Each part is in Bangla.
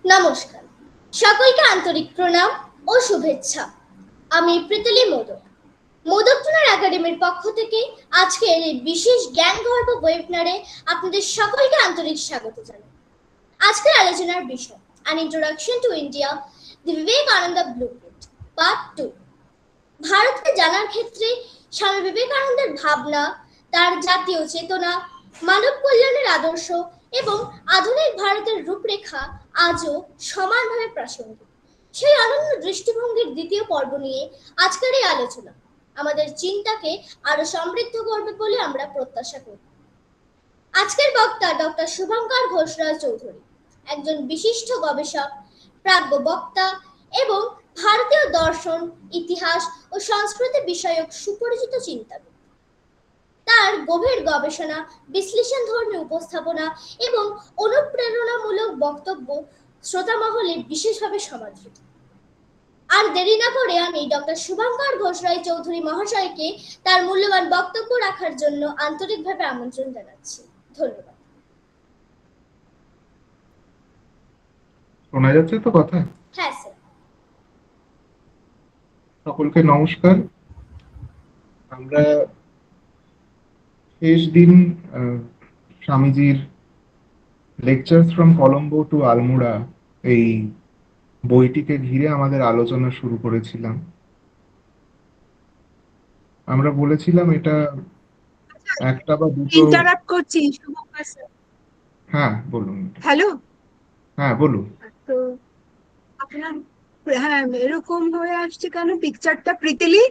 নমস্কার, সকলকে আন্তরিক প্রণাম ও শুভেচ্ছা। আমি প্রীতলি মোদক, মোদকটুনার একাডেমির পক্ষ থেকে আজকের এই বিশেষ জ্ঞানগর্ভ ওয়েবিনারে আপনাদের সকলকে আন্তরিক স্বাগত জানাই। আজকের আলোচনার বিষয় An Introduction to India, The Vivekananda Blueprint, Part 2। ভারতকে জানার ক্ষেত্রে স্বামী বিবেকানন্দের ভাবনা, তার জাতীয় চেতনা, মানব কল্যাণের আদর্শ এবং আধুনিক ভারতের রূপরেখা আজও সমানভাবে প্রাসঙ্গিক। সেই অনন্য দৃষ্টিভঙ্গির দ্বিতীয় পর্ব নিয়ে আজকের এই আলোচনা আমাদের চিন্তাকে আরো সমৃদ্ধ করবে বলে আমরা প্রত্যাশা করি। আজকের বক্তা ডক্টর শুভঙ্কর ঘোষ রায় চৌধুরী, একজন বিশিষ্ট গবেষক, প্রাজ্ঞ বক্তা এবং ভারতীয় দর্শন, ইতিহাস ও সংস্কৃতি বিষয়ক সুপরিচিত চিন্তাবিদ। তার গভীর গবেষণা, বিশ্লেষণধর্মী উপস্থাপনা এবং অনুপ্রেরণামূলক বক্তব্য শ্রোতা মহলে বিশেষভাবে সমাদৃত। আর দেরি না করে আমি ডক্টর শুভঙ্কর ঘোষ রায় চৌধুরী মহাশয়কে তার মূল্যবান বক্তব্য রাখার জন্য আন্তরিকভাবে আমন্ত্রণ জানাচ্ছি। ধন্যবাদ। শোনা যাচ্ছে তো কথা? হ্যাঁ স্যার। সকলকে নমস্কার। আমরা শেষ দিন স্বামীজির lectures from Colombo to Almora এই বইটিকে ঘিরে আমাদের আলোচনা শুরু করেছিলাম। আমরা বলেছিলাম এটা একটা বা দুটো। ইন্টারাপ্ট করছি শুভঙ্কর স্যার। হ্যাঁ বলুন। হ্যালো, হ্যাঁ বলুন। তো আপনার হ্যাঁ এরকম হয়ে আসছে কেন পিকচারটা? প্রীতিলি,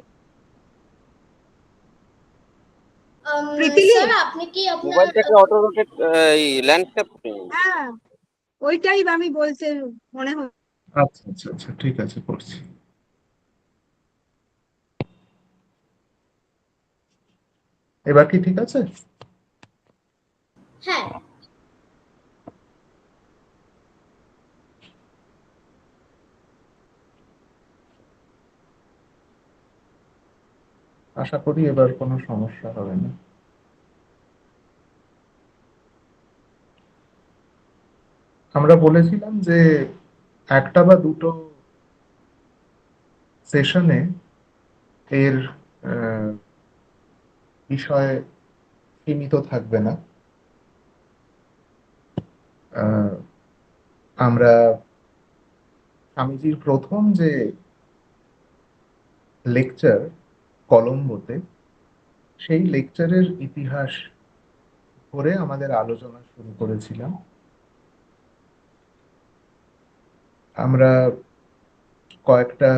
প্রীতিলি স্যার আপনি কি আপনার মোবাইলটাকে অটো রোটেট এই ল্যান্ডস্কেপ হ্যাঁ ওইটাই আমি বলতে মনে হয়। আচ্ছা আচ্ছা আচ্ছা, ঠিক আছে, করছি। এবার কি ঠিক আছে? হ্যাঁ। আশা করি এবার কোনো সমস্যা হবে না। আমরা বলেছিলাম যে একটা বা দুটো সেশনে এর বিষয় সীমিত থাকবে না। আমরা স্বামীজির প্রথম যে লেকচার কলম্বোতে, সেই লেকচারের ইতিহাস করে আমাদের আলোচনা শুরু করেছিলাম। আমরা কয়েকটা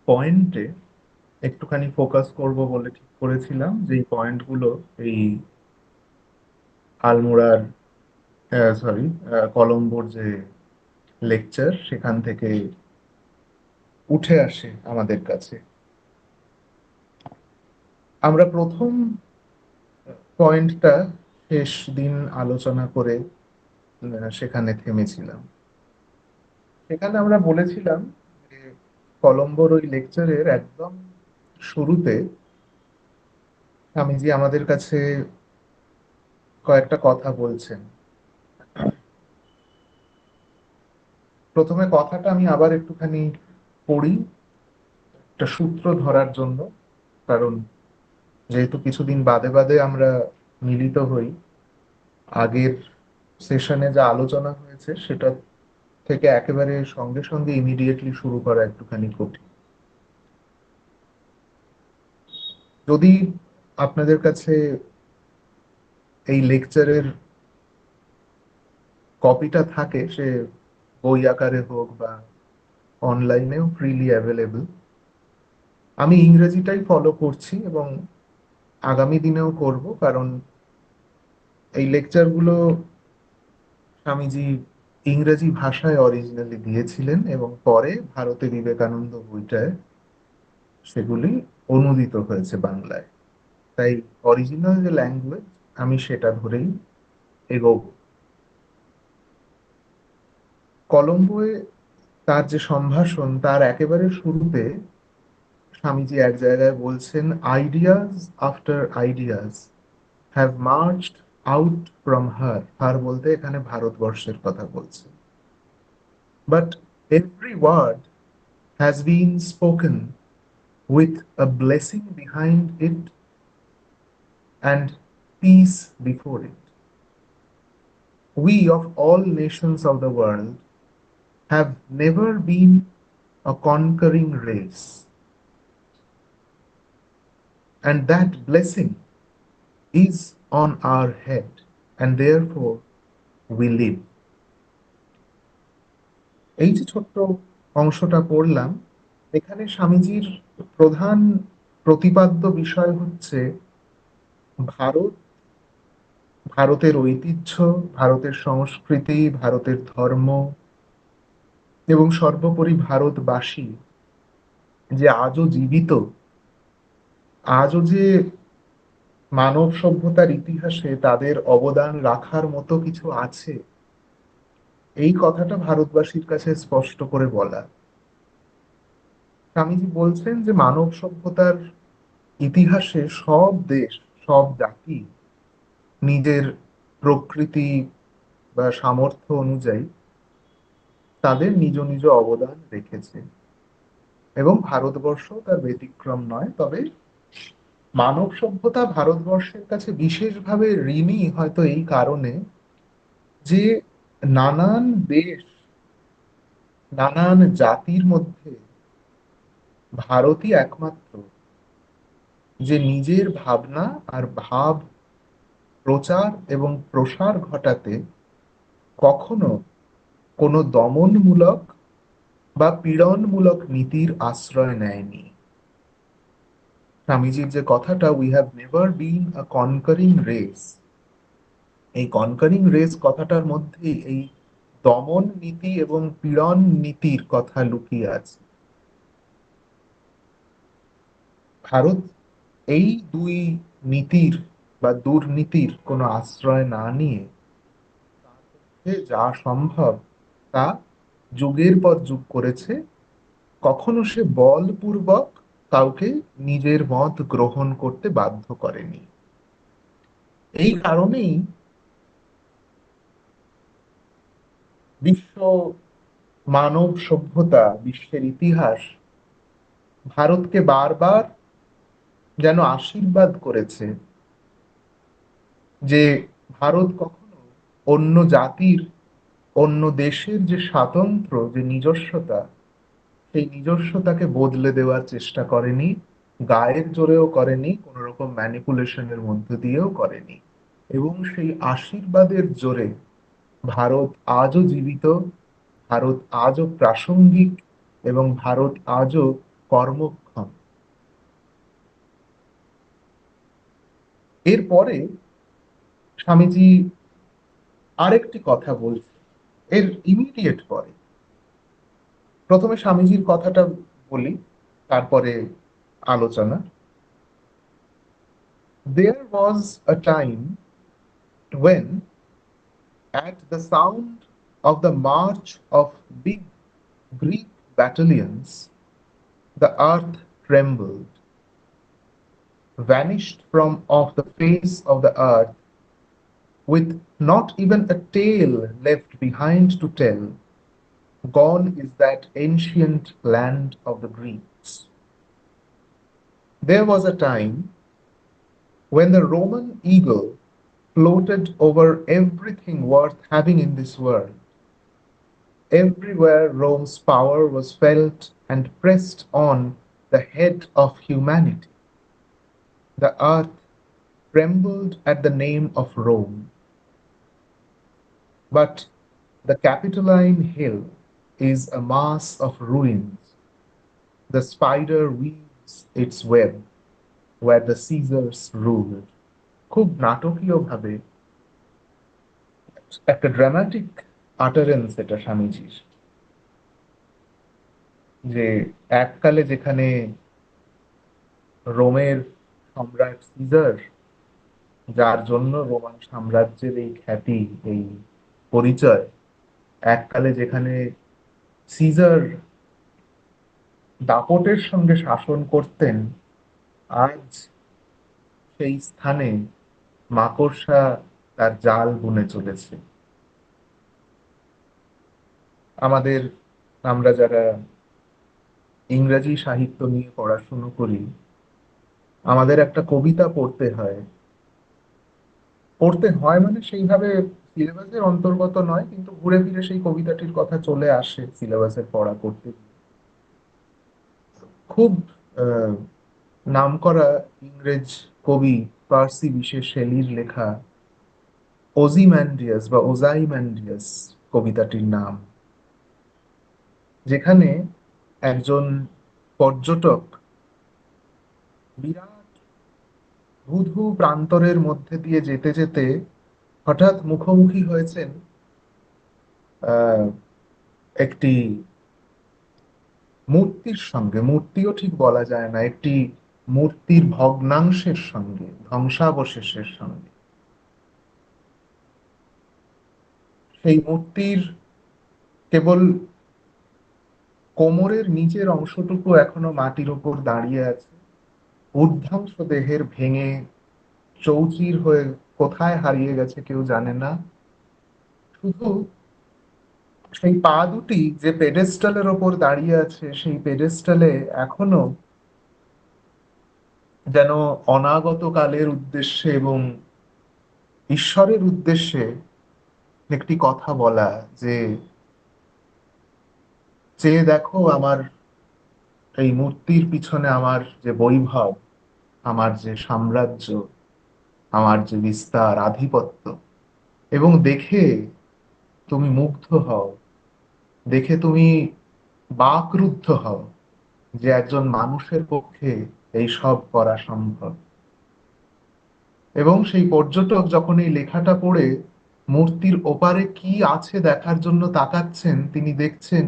পয়েন্টে একটুখানি ফোকাস করব বলে ঠিক করেছিলাম, যেই পয়েন্টগুলো এই আলমোড়ার কলম্বোর যে লেকচার সেখান থেকে উঠে আসে আমাদের কাছে। আমরা প্রথম পয়েন্টটা শেষ দিন আলোচনা করে সেখানে থেমেছিলাম। সেখানে আমরা বলেছিলাম যে কলম্বোর ওই লেকচারের একদম শুরুতে স্বামীজি আমাদের কাছে কয়েকটা কথা বলছেন। প্রথমে কথাটা আমি আবার একটুখানি পড়ি, একটা সূত্র ধরার জন্য, কারণ যেহেতু কিছুদিন বাদে বাদে আমরা মিলিত হই, আগের সেশনে যা আলোচনা হয়েছে সেটা থেকে একেবারে সঙ্গে সঙ্গে ইমিডিয়েটলি শুরু করা একটুখানি কঠিন। যদি আপনাদের কাছে এই লেকচারের কপিটা থাকে, সে বই আকারে হোক বা অনলাইনেও ফ্রিলি অ্যাভেলেবল, আমি ইংরেজিটাই ফলো করছি এবং আগামী দিনেও করব, কারণ এই লেকচারগুলো স্বামীজি ইংরেজি ভাষায় অরিজিনালি দিয়েছিলেন এবং পরে ভারতে বিবেকানন্দ বইটায় সেগুলি অনুদিত হয়েছে বাংলায়। তাই অরিজিনাল যে ল্যাঙ্গুয়েজ আমি সেটা ধরেই এগোবো। কলম্বোয় তার যে সম্ভাষণ, তার একেবারে শুরুতে স্বামীজি এক জায়গায় বলছেন, ideas after ideas have marched out from her. Her বলতে এখানে ভারতবর্ষের কথা বলছেন। but every word has been spoken with a blessing behind it and peace before it. We of all nations of the world have never been a conquering race, and that blessing is on our head, and therefore we live. এই যে ছোট্ট অংশটা পড়লাম, এখানে স্বামীজির প্রধান প্রতিপাদ্য বিষয় হচ্ছে ভারত, ভারতের ঐতিহ্য, ভারতের সংস্কৃতি, ভারতের ধর্ম এবং সর্বোপরি ভারতবাসী যে আজও জীবিত, আজও যে মানব সভ্যতার ইতিহাসে তাদের অবদান রাখার মতো কিছু আছে, এই কথাটা ভারতবাসীর কাছে স্পষ্ট করে বলা। স্বামীজি বলছেন যে মানব সভ্যতার ইতিহাসে সব দেশ, সব জাতি নিজের প্রকৃতি বা সামর্থ্য অনুযায়ী তাদের নিজ নিজ অবদান রেখেছে, এবং ভারতবর্ষ তার ব্যতিক্রম নয়। তবে মানব সভ্যতা ভারতবর্ষের কাছে বিশেষভাবে ঋণী হয়তো এই কারণে যে নানান দেশ, নানান জাতির মধ্যে ভারতই একমাত্র যে নিজের ভাবনা আর ভাব প্রচার এবং প্রসার ঘটাতে কখনো কোনো দমনমূলক বা পীড়নমূলক নীতির আশ্রয় নেয়নি। স্বামীজির যে কথাটা, we have never been a conquering race, এই কনকারিং রেস কথাটার মধ্যে এই দমন নীতি এবং পীড়ন নীতির কথা লুকিয়ে আছে। ভারত এই দুই নীতির বা দুর্নীতির কোনো আশ্রয় না নিয়ে তার পক্ষে যা সম্ভব তা যুগের পর যুগ করেছে। কখনো সে বলপূর্বক কাউকে নিজের মত গ্রহণ করতে বাধ্য করেনি। এই কারণেই বিশ্ব মানব সভ্যতা, বিশ্বের ইতিহাস ভারতকে বারবার যেন আশীর্বাদ করেছে যে ভারত কখনো অন্য জাতির, অন্য দেশের যে স্বাতন্ত্র্য, যে নিজস্বতা, সেই নিজস্বতাকে বদলে দেওয়ার চেষ্টা করেনি, গায়ের জোরেও করেনি, কোন রকম ম্যানিপুলেশনের মধ্য দিয়েও করেনি। এবং সেই আশীর্বাদের জোরে ভারত আজও জীবিত, ভারত আজও প্রাসঙ্গিক, এবং ভারত আজও কর্মক্ষম। এরপরে স্বামীজি আরেকটি কথা বলছে এর ইমিডিয়েট পরে। প্রথমে স্বামীজির কথাটা বলি, তারপরে আলোচনা। There was a time when, at the sound of the march of big Greek battalions, the earth trembled, vanished from off the face of the earth, with not even a tale left behind to tell. Gone is that ancient land of the Greeks. There was a time when the Roman eagle floated over everything worth having in this world. Everywhere Rome's power was felt and pressed on the head of humanity. The earth trembled at the name of Rome. But the Capitoline Hill is a mass of ruins. The spider weaves its web where the Caesars ruled. খুব নাটকীয়ভাবে একটা ড্রামাটিক আটারেন্স এটা স্বামীজির, যে এককালে যেখানে রোমের সম্রাট সিজার, যার জন্য রোমান সাম্রাজ্যের এই খ্যাতি, এই পরিচয়, এককালে যেখানে সিজার দাপটের সঙ্গে শাসন করতেন, আজ সেই স্থানে মাকড়সা তার জাল বুনে চলেছে। আমাদের আমরা যারা ইংরেজি সাহিত্য নিয়ে পড়াশুনো করি, আমাদের একটা কবিতা পড়তে হয় মানে সেইভাবে সিলেবাসের অন্তর্গত নয়, কিন্তু ঘুরে ফিরে সেই কবিতাটির কথা চলে আসে সিলেবাসের পড়া করতে গিয়ে। খুব আহ, নামকরা ইংরেজ কবি পার্সি বিশেষ শেলির লেখা ওজিম্যান্ডিয়াস বা ওজাইম্যান্ডিয়াস কবিতাটির নাম, যেখানে একজন পর্যটক বিরাট ধূ প্রান্তরের মধ্যে দিয়ে যেতে যেতে হঠাৎ মুখোমুখি হয়েছেন আহ একটি মূর্তির সঙ্গে, মূর্তিও ঠিক বলা যায় না, একটি মূর্তির ভগ্নাংশের সঙ্গে, ধ্বংসাবশেষের সঙ্গে। সেই মূর্তির কেবল কোমরের নিচের অংশটুকু এখনো মাটির উপর দাঁড়িয়ে আছে, ঊর্ধ্বাংশ দেহের ভেঙে চৌচির হয়ে কোথায় হারিয়ে গেছে কেউ জানে না। শুধু সেই পা দুটি যে পেডেস্টালের ওপর দাঁড়িয়ে আছে, সেই পেডেস্টালে এখনো যেন অনাগত কালের উদ্দেশ্যে এবং ঈশ্বরের উদ্দেশ্যে একটি কথা বলা, যে চেয়ে দেখো আমার এই মূর্তির পিছনে আমার যে বৈভব, আমার যে সাম্রাজ্য, আমার যে বিস্তার আধিপত্য, এবং দেখে তুমি মুগ্ধ হও, দেখে তুমি বাকরুদ্ধ হও যে একজন মানুষের পক্ষে এই সব করা সম্ভব। এবং সেই পর্যটক যখন এই লেখাটা পড়ে মূর্তির ওপারে কি আছে দেখার জন্য তাকাচ্ছেন, তিনি দেখছেন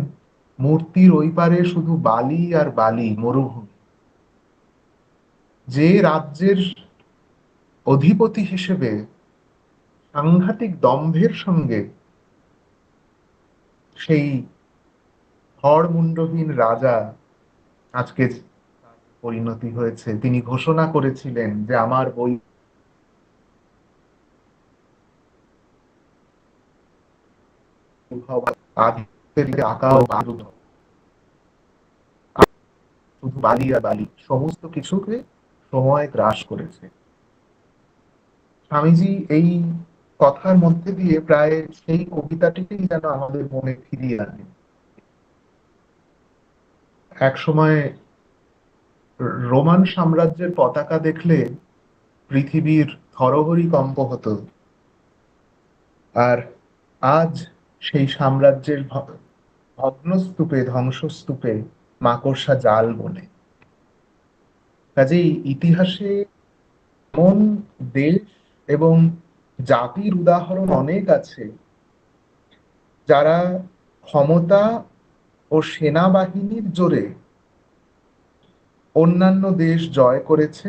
মূর্তির ওই পারে শুধু বালি আর বালি, মরুভূমি। যে রাজ্যের অধিপতি হিসেবে সাংঘাতিক দম্ভের সঙ্গে সেই ধড়মুণ্ডহীন রাজা আজকে তার পরিণতি হয়েছে, তিনি ঘোষণা করেছিলেন যে আমার বৈভব আধিপত্যের দিকে আঁকাও বারুদ, শুধু বালি আর বালি, সমস্ত কিছুকে সময় গ্রাস করেছে। স্বামীজি এই কথার মধ্যে দিয়ে প্রায় সেই কবিতাটিকেই যেন আমাদের মনে ফিরিয়ে আনেন। এক সময় রোমান সাম্রাজ্যের পতাকা দেখলে পৃথিবীর থরহরি কম্প হতো, আর আজ সেই সাম্রাজ্যের ভগ্নস্তূপে, ধ্বংসস্তূপে মাকড়সা জাল বনে। কাজেই ইতিহাসে এমন দেশ এবং জাতির উদাহরণ অনেক আছে যারা ক্ষমতা ও সেনাবাহিনীর জোরে অন্যান্য দেশ জয় করেছে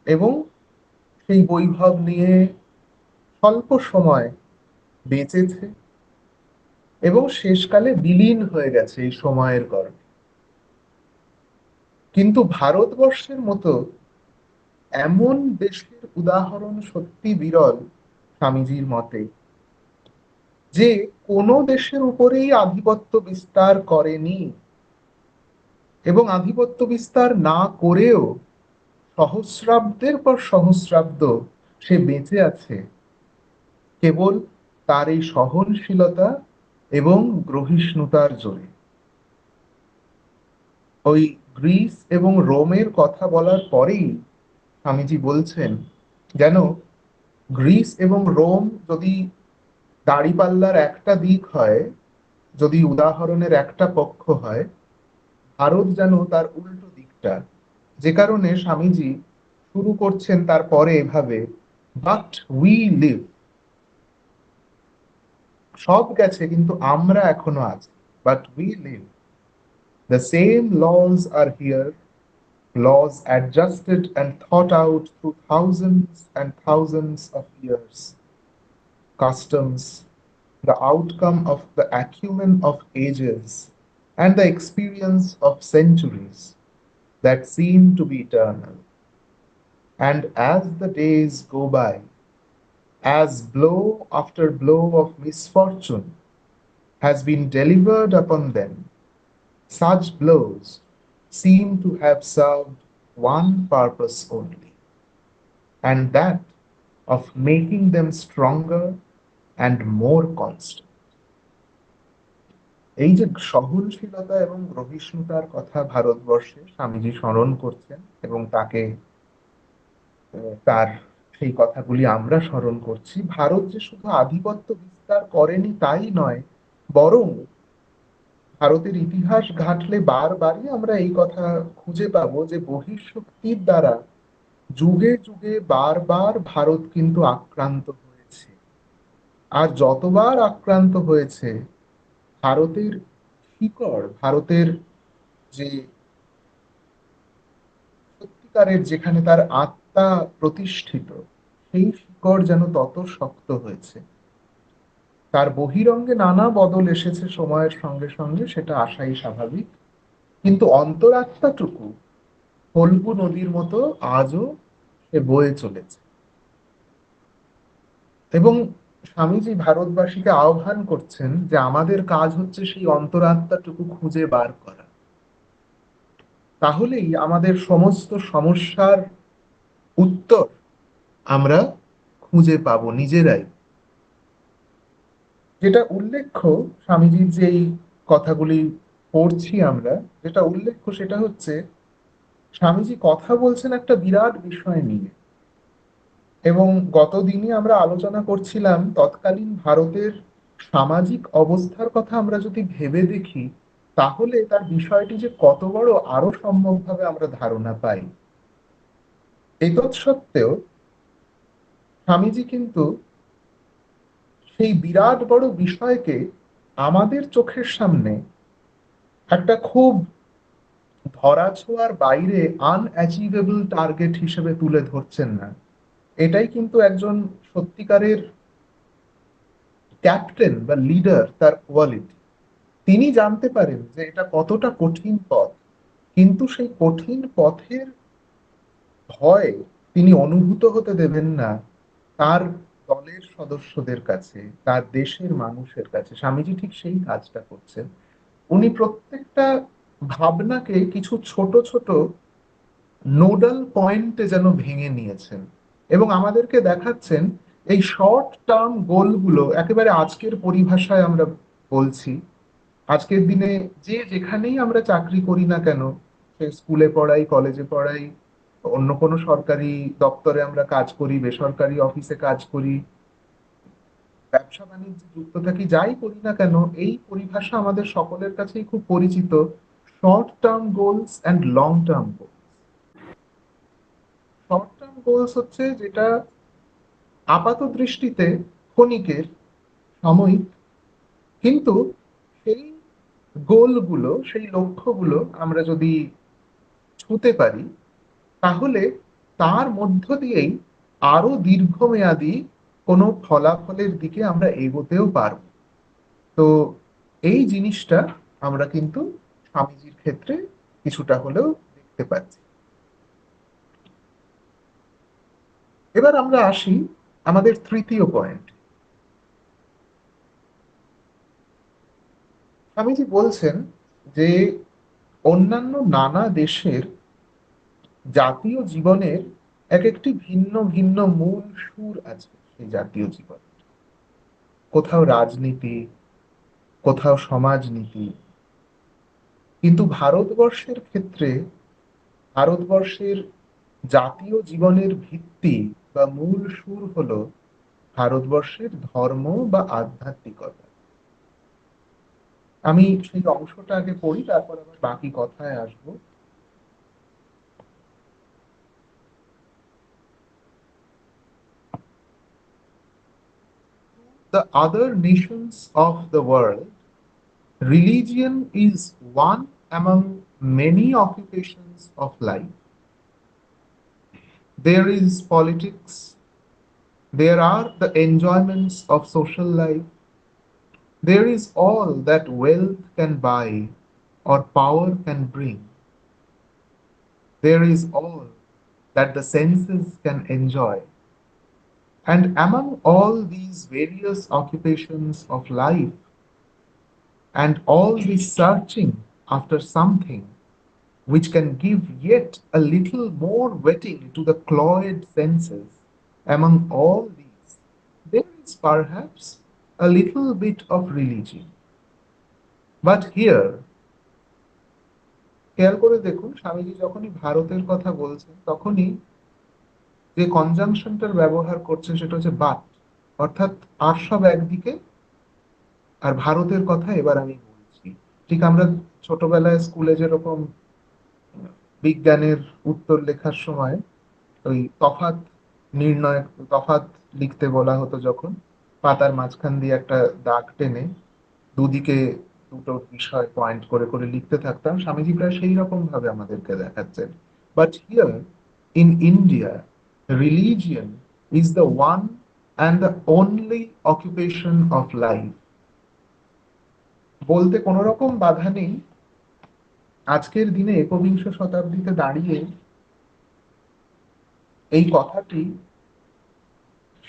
এবং সেই বৈভব নিয়ে স্বল্প সময় বেঁচেছে এবং শেষকালে বিলীন হয়ে গেছে এই সময়ের গর্ভে। কিন্তু ভারতবর্ষের মতো এমন দেশের উদাহরণ সত্যি বিরল স্বামীজির মতে, যে কোনো দেশের উপরেই আধিপত্য বিস্তার করেনি এবং আধিপত্য বিস্তার না করেও সহস্রাব্দের পর সহস্রাব্দ সে বেঁচে আছে কেবল তার এই সহনশীলতা এবং গ্রহিষ্ণুতার জোরে। ওই গ্রিস এবং রোমের কথা বলার পরেই স্বামীজি বলছেন, যেন গ্রিস এবং রোম যদি দাঁড়িপাল্লার একটা দিক হয়, যদি উদাহরণের একটা পক্ষ হয়, ভারত যেন তার উল্টো দিকটা। যে কারণে স্বামীজি শুরু করছেন তারপরে এভাবে, বাট উই লিভ, সব গেছে কিন্তু আমরা এখনো আছি, but we live, the same laws are here, laws adjusted and thought out through thousands and thousands of years, customs, the outcome of the acumen of ages and the experience of centuries that seem to be eternal. And as the days go by, as blow after blow of misfortune has been delivered upon them, such blows seem to have served one purpose only, and that of making them stronger and more constant. এই যে সহনশীলতা এবং গ্রহিষ্ণুতার কথা ভারতবর্ষে স্বামীজি স্মরণ করছেন এবং তাকে তার সেই কথাগুলি আমরা স্মরণ করছি। ভারত যে শুধু আধিপত্য বিস্তার করেনি তাই নয়, বরং ভারতের ইতিহাস ঘাঁটলে বারবারই আমরা এই কথা খুঁজে পাবো যে বহিঃশক্তির দ্বারা যুগে যুগে বারবার ভারত কিন্তু আক্রান্ত হয়েছে। আর যতবার আক্রান্ত হয়েছে, ভারতের শিকড়, ভারতের যে সত্যিকারের যেখানে তার আত্মা প্রতিষ্ঠিত, সেই শিকড় যেন তত শক্ত হয়েছে। তার বহিরঙ্গে নানা বদল এসেছে সময়ের সঙ্গে সঙ্গে, সেটা আসাই স্বাভাবিক, কিন্তু অন্তরাত্মাটুকু ফল্গু নদীর মতো আজও সে বয়ে চলেছে। এবং স্বামীজি ভারতবাসীকে আহ্বান করছেন যে আমাদের কাজ হচ্ছে সেই অন্তরাত্মাটুকু খুঁজে বার করা। তাহলেই আমাদের সমস্ত সমস্যার উত্তর আমরা খুঁজে পাবো নিজেরাই। যেটা উল্লেখ্য, স্বামীজির যেই কথাগুলি পড়ছি আমরা, যেটা উল্লেখ্য সেটা হচ্ছে স্বামীজি কথা বলছেন একটা বিরাট বিষয় নিয়ে। এবং গতদিনই আমরা আলোচনা করছিলাম তৎকালীন ভারতের সামাজিক অবস্থার কথা আমরা যদি ভেবে দেখি, তাহলে তার বিষয়টি যে কত বড় আরো সম্যকভাবে আমরা ধারণা পাই। এতৎসত্ত্বেও স্বামীজি কিন্তু সেই বিরাট বড় বিষয়কে আমাদের চোখের সামনে একটা খুব ধরাছোঁয়ার বাইরে আনঅ্যাচিভেবল টার্গেট হিসেবে তুলে ধরছেন না। এটাই কিন্তু একজন সত্যিকারের ক্যাপ্টেন বা লিডার তার কোয়ালিটি। তিনি জানতে পারেন যে এটা কতটা কঠিন পথ, কিন্তু সেই কঠিন পথের ভয় তিনি অনুভূত হতে দেবেন না তার দলের সদস্যদের কাছে, তার দেশের মানুষের কাছে। স্বামীজি ঠিক সেই কাজটা করছেন। উনি প্রত্যেকটা ভাবনাকে কিছু ছোট ছোট নোডাল পয়েন্টে যেন ভেঙে নিয়েছেন এবং আমাদেরকে দেখাচ্ছেন এই শর্ট টার্ম গোলগুলো। একেবারে আজকের পরিভাষায় আমরা বলছি, আজকের দিনে যে যেখানেই আমরা চাকরি করি না কেন, সে স্কুলে পড়াই, কলেজে পড়াই, অন্য কোনো সরকারি দপ্তরে আমরা কাজ করি, বেসরকারি অফিসে কাজ করি, ব্যবসা বাণিজ্যে যুক্ত থাকি, যাই করি না কেন, এই পরিভাষা আমাদের সকলের কাছেই খুব পরিচিত, short term goals and long term goals. Short term goals হচ্ছে যেটা আপাত দৃষ্টিতে ক্ষণিকের, সাময়িক, কিন্তু সেই গোলগুলো, সেই লক্ষ্যগুলো আমরা যদি ছুঁতে পারি, তাহলে তার মধ্য দিয়েই আরো দীর্ঘমেয়াদী কোনো ফলাফলের দিকে আমরা এগোতেও পারব। তো এই জিনিসটা আমরা কিন্তু স্বামীজির ক্ষেত্রে কিছুটা হলেও দেখতে পাচ্ছি। এবার আমরা আসি আমাদের তৃতীয় পয়েন্ট। স্বামীজি বলছেন যে অন্যান্য নানা দেশের জাতীয় জীবনের এক একটি ভিন্ন ভিন্ন মূল সুর আছে। সেই জাতীয় জীবন, কোথাও রাজনীতি, কোথাও সমাজনীতি, কিন্তু ভারতবর্ষের ক্ষেত্রে ভারতবর্ষের জাতীয় জীবনের ভিত্তি বা মূল সুর হলো ভারতবর্ষের ধর্ম বা আধ্যাত্মিকতা। আমি সেই অংশটা আগে পড়ি, তারপর আবার বাকি কথায় আসবো। The other nations of the world, religion is one among many occupations of life. There is politics, there are the enjoyments of social life, there is all that wealth can buy or power can bring. There is all that the senses can enjoy. And among all these various occupations of life, and all this searching after something which can give yet a little more wetting to the cloyed senses, among all these, there is perhaps a little bit of religion. But here, খেয়াল করে দেখুন, স্বামীজি যখনই ভারতের কথা বলছেন তখনই যে কনজাংশনটার ব্যবহার করছে সেটা হচ্ছে বাট, অর্থাৎ আর সব একদিকে, আর ভারতের কথা এবার আমি বলছি। ঠিক আমরা ছোটবেলায় স্কুলে যেরকম বিজ্ঞানের উত্তর লেখার সময় ওই তফাৎ নির্ণয়, তফাৎ লিখতে বলা হতো, যখন পাতার মাঝখান দিয়ে একটা দাগ টেনে দুদিকে দুটো বিষয় পয়েন্ট করে করে লিখতে থাকতাম, স্বামীজি প্রায় সেই রকম ভাবে আমাদেরকে দেখাচ্ছেন। But here in India, religion is the one and the only occupation of life. বলতে কোনো রকম বাধা নেই, আজকের দিনে একবিংশ শতাব্দীতে দাঁড়িয়ে এই কথাটি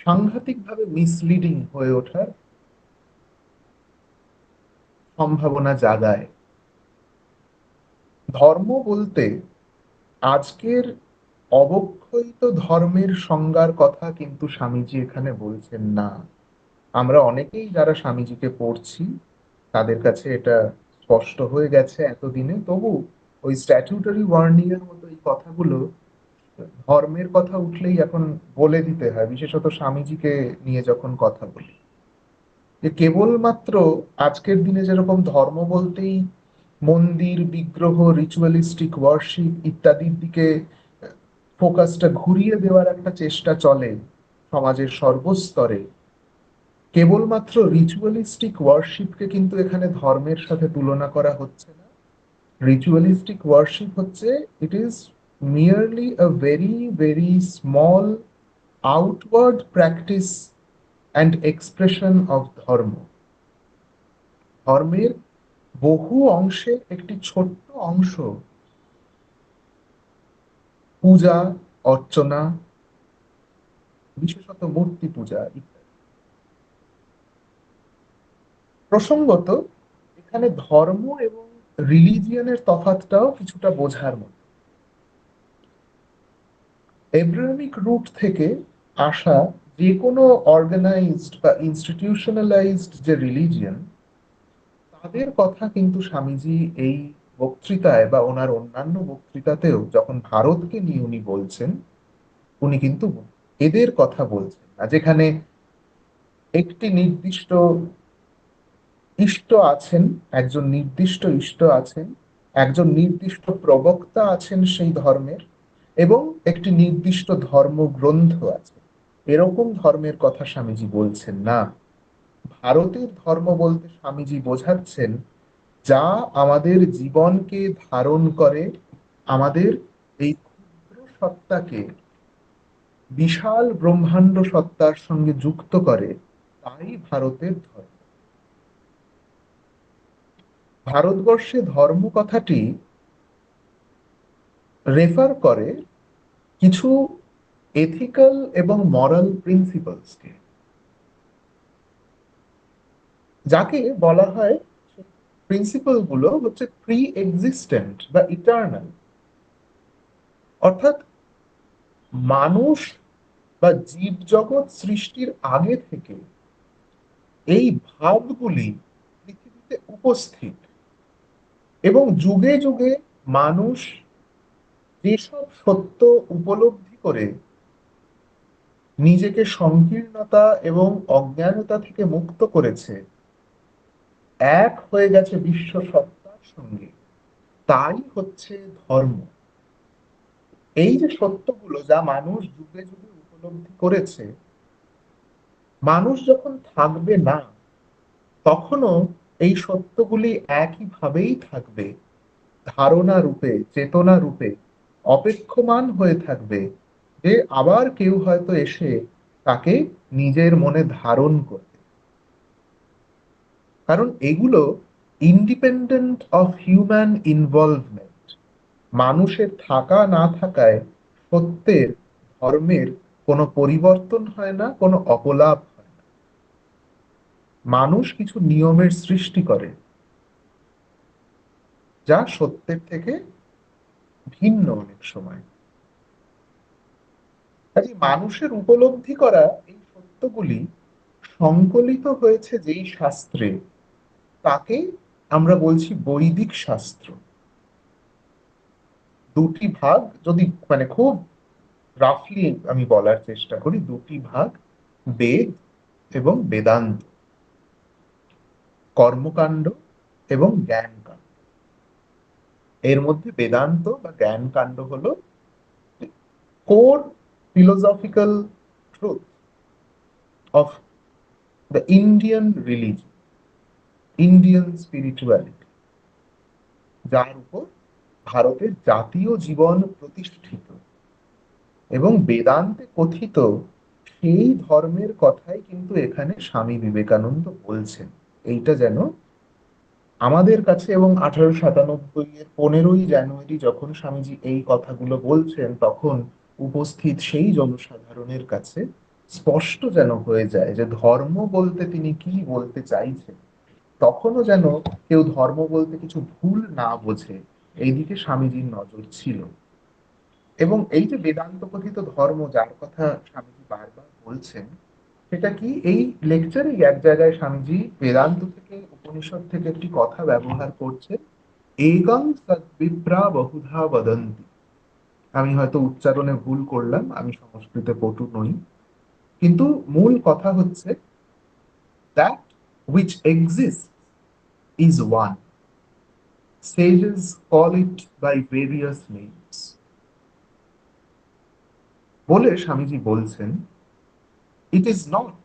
সাংঘাতিকভাবে মিসলিডিং হয়ে ওঠার সম্ভাবনা জাগায়। ধর্ম বলতে আজকের অবক্ষয়িত ধর্মের সংজ্ঞার কথা কিন্তু স্বামীজি এখানে বলছেন না। আমরা অনেকেই যারা স্বামীজিকে পড়ছি তাদের কাছে এটা স্পষ্ট হয়ে গেছে এতদিনে, তবু ওই স্ট্যাটিউটারি ওয়ার্নিং এর মতো এই কথাগুলো ধর্মের কথা উঠলেই এখন বলে দিতে হয়, বিশেষত স্বামীজিকে নিয়ে যখন কথা বলি, যে কেবলমাত্র আজকের দিনে যেরকম ধর্ম বলতেই মন্দির, বিগ্রহ, রিচুয়ালিস্টিক ওয়ার্শিপ ইত্যাদির দিকে ফোকাসটা ঘুরিয়ে দেওয়ার একটা চেষ্টা চলে সমাজের সর্বস্তরে, কেবলমাত্র রিচুয়ালিস্টিক ওয়ার্শিপকে কিন্তু এখানে ধর্মের সাথে তুলনা করা হচ্ছে না। রিচুয়ালিস্টিক ওয়ার্শিপ হচ্ছে, it is merely a very very small outward practice and expression of ধর্ম। ধর্মের বহু অংশের একটি ছোট্ট অংশ পূজা অর্চনা, বিশেষত মূর্তি পূজা ইত্যাদি। প্রসঙ্গত এখানে ধর্ম এবং রিলিজিয়নের তফাৎটাও কিছুটা বোঝার মতো। এব্রাহামিক রুট থেকে আসা যে কোনো অর্গানাইজড বা ইনস্টিটিউশনালাইজড যে রিলিজিয়ন, তাদের কথা কিন্তু স্বামীজি এই বক্তৃতায় বা ওনার অন্যান্য বক্তৃতাতেও যখন ভারতকে নিয়ে উনি বলছেন, উনি কিন্তু এদের কথা বলছেন না। যেখানে একটি নির্দিষ্ট ইষ্ট আছেন, একজন নির্দিষ্ট ইষ্ট আছেন, একজন নির্দিষ্ট প্রবক্তা আছেন সেই ধর্মের, এবং একটি নির্দিষ্ট ধর্মগ্রন্থ আছে, এরকম ধর্মের কথা স্বামীজি বলছেন না। ভারতের ধর্ম বলতে স্বামীজি বোঝাচ্ছেন যা আমাদের জীবনকে ধারণ করে, আমাদের এই ক্ষুদ্র সত্তাকে বিশাল ব্রহ্মাণ্ড সত্তার সঙ্গে যুক্ত করে, তাই ভারতের ধর্ম। ভারতবর্ষে ধর্ম কথাটি রেফার করে কিছু এথিক্যাল এবং মরাল প্রিন্সিপালসকে, যাকে বলা হয়, প্রিন্সিপাল গুলো হচ্ছে প্রি এক্সিস্টেন্ট বা ইটার্নাল। অর্থাৎ মানুষ বা জীবজগৎ সৃষ্টির আগে থেকে এই ভাবগুলি পৃথিবীতে উপস্থিত, এবং যুগে যুগে মানুষ যেসব সত্য উপলব্ধি করে নিজেকে সংকীর্ণতা এবং অজ্ঞানতা থেকে মুক্ত করেছে, এক হয়ে গেছে বিশ্ব সত্তার সঙ্গে, তাই হচ্ছে ধর্ম। এই যে সত্যগুলো যা মানুষ যুগে যুগে উপলব্ধি করেছে, মানুষ যখন থাকবে না তখনও এই সত্যগুলি একইভাবেই থাকবে, ধারণা রূপে, চেতনা রূপে অপেক্ষমান হয়ে থাকবে, যে আবার কেউ হয়তো এসে তাকে নিজের মনে ধারণ করবে। কারণ এগুলো ইন্ডিপেন্ডেন্ট অফ হিউম্যান ইনভলভমেন্ট। মানুষের থাকা না থাকায় সত্যের, ধর্মের কোনো পরিবর্তন হয় না, কোনো অপলাপ হয় না। মানুষ কিছু নিয়মের সৃষ্টি করে, যা সত্যের থেকে ভিন্ন অনেক সময়। কাজে মানুষের উপলব্ধি করা এই সত্যগুলি সংকলিত হয়েছে যেই শাস্ত্রে, তাকে আমরা বলছি বৈদিক শাস্ত্র। দুটি ভাগ, যদি মানে খুব রাফলি আমি বলার চেষ্টা করি, দুটি ভাগ, বেদ এবং বেদান্ত, কর্মকাণ্ড এবং জ্ঞানকাণ্ড। এর মধ্যে বেদান্ত বা জ্ঞানকাণ্ড হলো core philosophical truth of the Indian religion, Indian spirituality, যার উপর ভারতের জাতীয় জীবন প্রতিষ্ঠিত। এবং বেদান্তে কথিত সেই ধর্মের কথাই কিন্তু এখানে স্বামী বিবেকানন্দ বলছেন। এইটা যেন আমাদের কাছে, এবং 1897-এর 15ই জানুয়ারি যখন স্বামীজি এই কথাগুলো বলছেন, তখন উপস্থিত সেই জনসাধারণের কাছে স্পষ্ট যেন হয়ে যায় যে ধর্ম বলতে তিনি কি বলতে চাইছেন। তখনও যেন কেউ ধর্ম বলতে কিছু ভুল না বোঝে, এইদিকে স্বামীজির নজর ছিল। এবং এই যে বেদান্ত কথিত ধর্ম যার কথা স্বামীজি বারবার বলছেন, সেটা কি, এই লেকচারে এক জায়গায় স্বামীজি বেদান্ত থেকে, উপনিষদ থেকে একটি কথা ব্যবহার করছে, এগং সদ্বিপ্রা বহুধা বদন্তি। আমি হয়তো উচ্চারণে ভুল করলাম, আমি সংস্কৃতে পটু নই, কিন্তু মূল কথা হচ্ছে that which exists is one. Sages call it by various names. বলে স্বামীজি বলছেন, it is not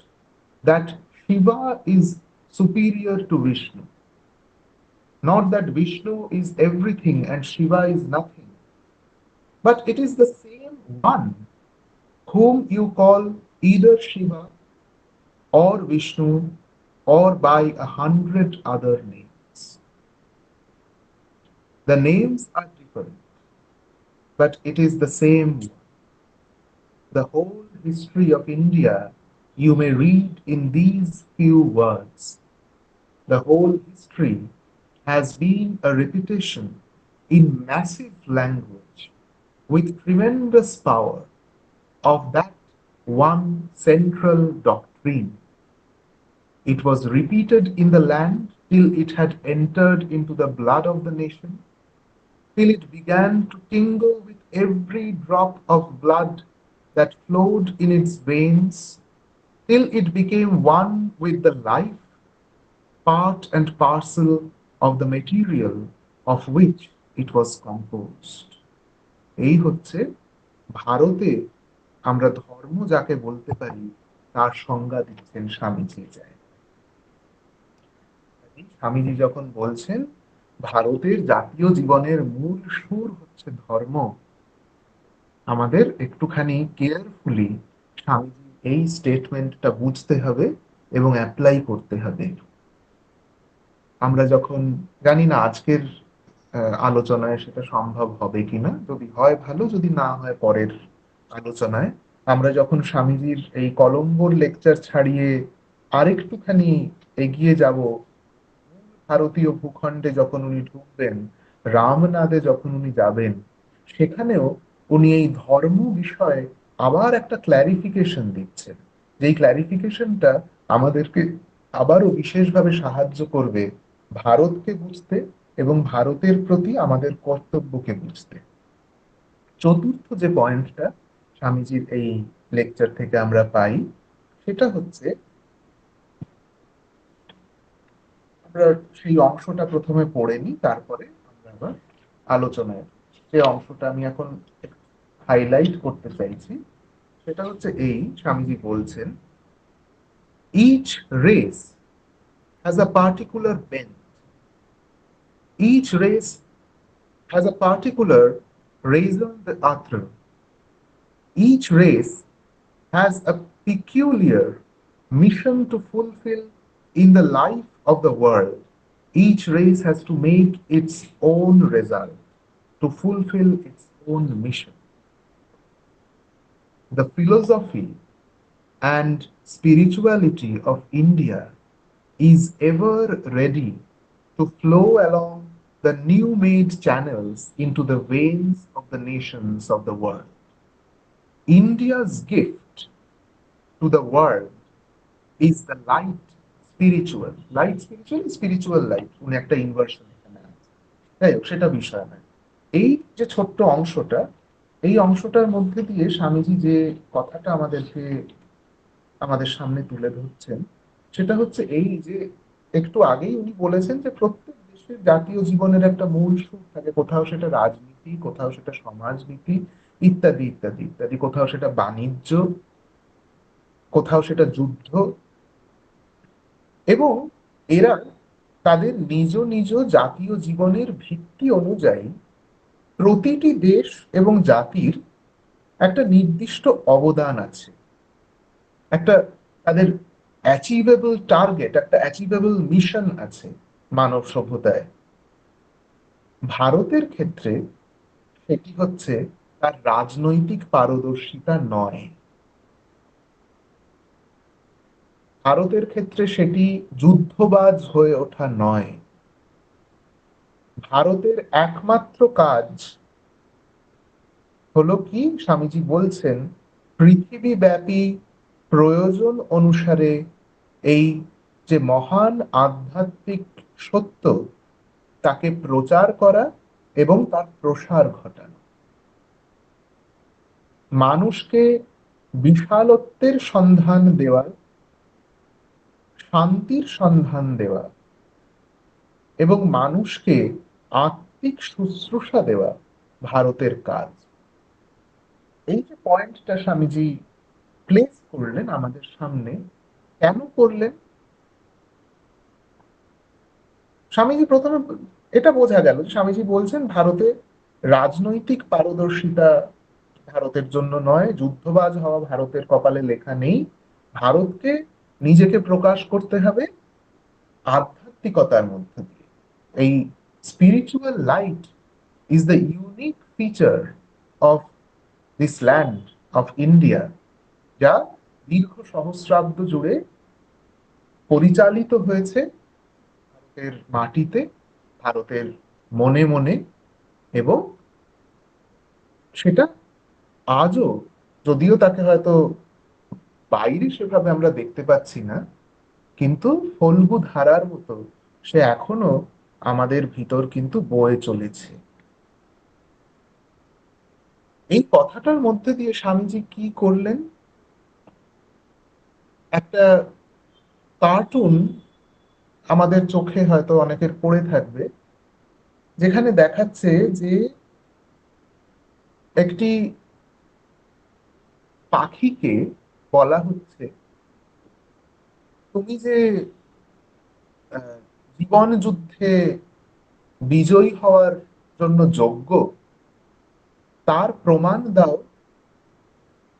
that Shiva is superior to Vishnu, not that Vishnu is everything and Shiva is nothing, but it is the same one whom you call either Shiva or Vishnu or by 100 other names. The names are different, but it is the same one. The whole history of India you may read in these few words. The whole history has been a repetition in massive language with tremendous power of that one central doctrine. It was repeated in the land till it had entered into the blood of the nation, till it began to tingle with every drop of blood that flowed in its veins, till it became one with the life, part and parcel of the material of which it was composed. এই হচ্ছে ভারতে আমরা ধর্ম যাকে বলতে পারি তার সংজ্ঞা দিচ্ছেন স্বামীজি। স্বামীজি যখন বলছেন ভারতের জাতীয় জীবনের মূল সুর হচ্ছে ধর্ম, আমাদের একটুখানি কেয়ারফুলি স্বামীজি এই স্টেটমেন্টটা বুঝতে হবে এবং অ্যাপ্লাই করতে হবে। আমরা যখন, জানি না আজকের আলোচনায় সেটা সম্ভব হবে কিনা, যদি হয় ভালো, যদি না হয় পরের আলোচনায়, আমরা যখন স্বামীজির এই কলম্বোর লেকচার ছাড়িয়ে আরেকটুখানি এগিয়ে যাব, ভারতীয় ভূখণ্ডে যখন উনি ঢুকবেন, রামনাদে যখন উনি যাবেন, সেখানেও উনি এই ধর্ম বিষয়ে আবার একটা ক্ল্যারিফিকেশন দিচ্ছেন, যেই ক্ল্যারিফিকেশনটা আমাদেরকে আবারও বিশেষভাবে সাহায্য করবে ভারতকে বুঝতে এবং ভারতের প্রতি আমাদের কর্তব্যকে বুঝতে। চতুর্থ যে পয়েন্টটা স্বামীজির এই লেকচার থেকে আমরা পাই, সেটা হচ্ছে, আমরা সেই অংশটা প্রথমে পড়ে নিই, তারপরে আমরা আবার আলোচনায় যে অংশটা আমি এখন হাইলাইট করতে চাইছি, সেটা হচ্ছে এই, স্বামীজি বলছেন, each race has a particular bent. Each race has a particular raison d'être. Each race has a peculiar mission to fulfill in the life of the world. Each race has to make its own result, to fulfill its own mission. The philosophy and spirituality of India is ever ready to flow along the new made channels into the veins of the nations of the world. India's gift to the world is the spiritual light, উনি একটা ইনভার্সন এখানে আছে। যাই হোক, সেটা বিষয় নয়। এই যে ছোট্ট অংশটা, এই অংশটার মধ্যে দিয়ে স্বামীজি যে কথাটা আমাদের সামনে তুলে ধরছেন, সেটা হচ্ছে এই যে একটু আগেই উনি বলেছেন যে প্রত্যেক দেশের জাতীয় জীবনের একটা মূল সুর থাকে, কোথাও সেটা রাজনীতি, কোথাও সেটা সমাজনীতি, ইত্যাদি ইত্যাদি ইত্যাদি, কোথাও সেটা বাণিজ্য, কোথাও সেটা যুদ্ধ, এবং এরা তাদের নিজ নিজ জাতীয় জীবনের ভিত্তি অনুযায়ী প্রতিটি দেশ এবং জাতির একটা নির্দিষ্ট অবদান আছে, একটা তাদের অ্যাচিভেবল টার্গেট, একটা অ্যাচিভেবল মিশন আছে মানব সভ্যতায়। ভারতের ক্ষেত্রে সেটি হচ্ছে তার রাজনৈতিক পারদর্শিতা নয়, ভারতের ক্ষেত্রে সেটি যুদ্ধবাজ হয়ে ওঠা নয়। ভারতের একমাত্র কাজ হলো কি, স্বামীজি বলছেন, পৃথিবীব্যাপী প্রয়োজন অনুসারে এই যে মহান আধ্যাত্মিক সত্য তাকে প্রচার করা এবং তার প্রসার ঘটানো, মানুষকে বিশালত্বের সন্ধান দেওয়া, শান্তির সন্ধান দেওয়া এবং মানুষকে আত্মিক শুশ্রূষা দেওয়া ভারতের কাজ। এই যে পয়েন্টটা স্বামীজি প্লেস করলেন আমাদের সামনে, কেন করলেন? স্বামীজি প্রথমে এটা বোঝা গেল, স্বামীজি বলছেন ভারতে রাজনৈতিক পারদর্শিতা ভারতের জন্য নয়, যুদ্ধবাজ হওয়া ভারতের কপালে লেখা নেই, ভারতকে নিজেকে প্রকাশ করতে হবে আধ্যাত্মিকতার মধ্য দিয়ে। এই spiritual light is the unique feature of this land of India, যা দীর্ঘ সহস্রাব্দ জুড়ে পরিচালিত হয়েছে ভারতের মাটিতে, ভারতের মনে মনে, এবং সেটা আজও, যদিও তাকে হয়তো বাইরে সেভাবে আমরা দেখতে পাচ্ছি না, কিন্তু ফল্গু ধারার মতো সে এখনো আমাদের ভিতর কিন্তু বয়ে চলেছে। এই কথাটার মধ্যে দিয়ে স্বামীজি কি করলেন, একটা কার্টুন আমাদের চোখে হয়তো অনেকের পড়ে থাকবে, যেখানে দেখাচ্ছে যে একটি পাখিকে বলা হচ্ছে, তুমি যে জীবন যুদ্ধে বিজয়ী হওয়ার জন্য যোগ্য, তার প্রমাণ দাও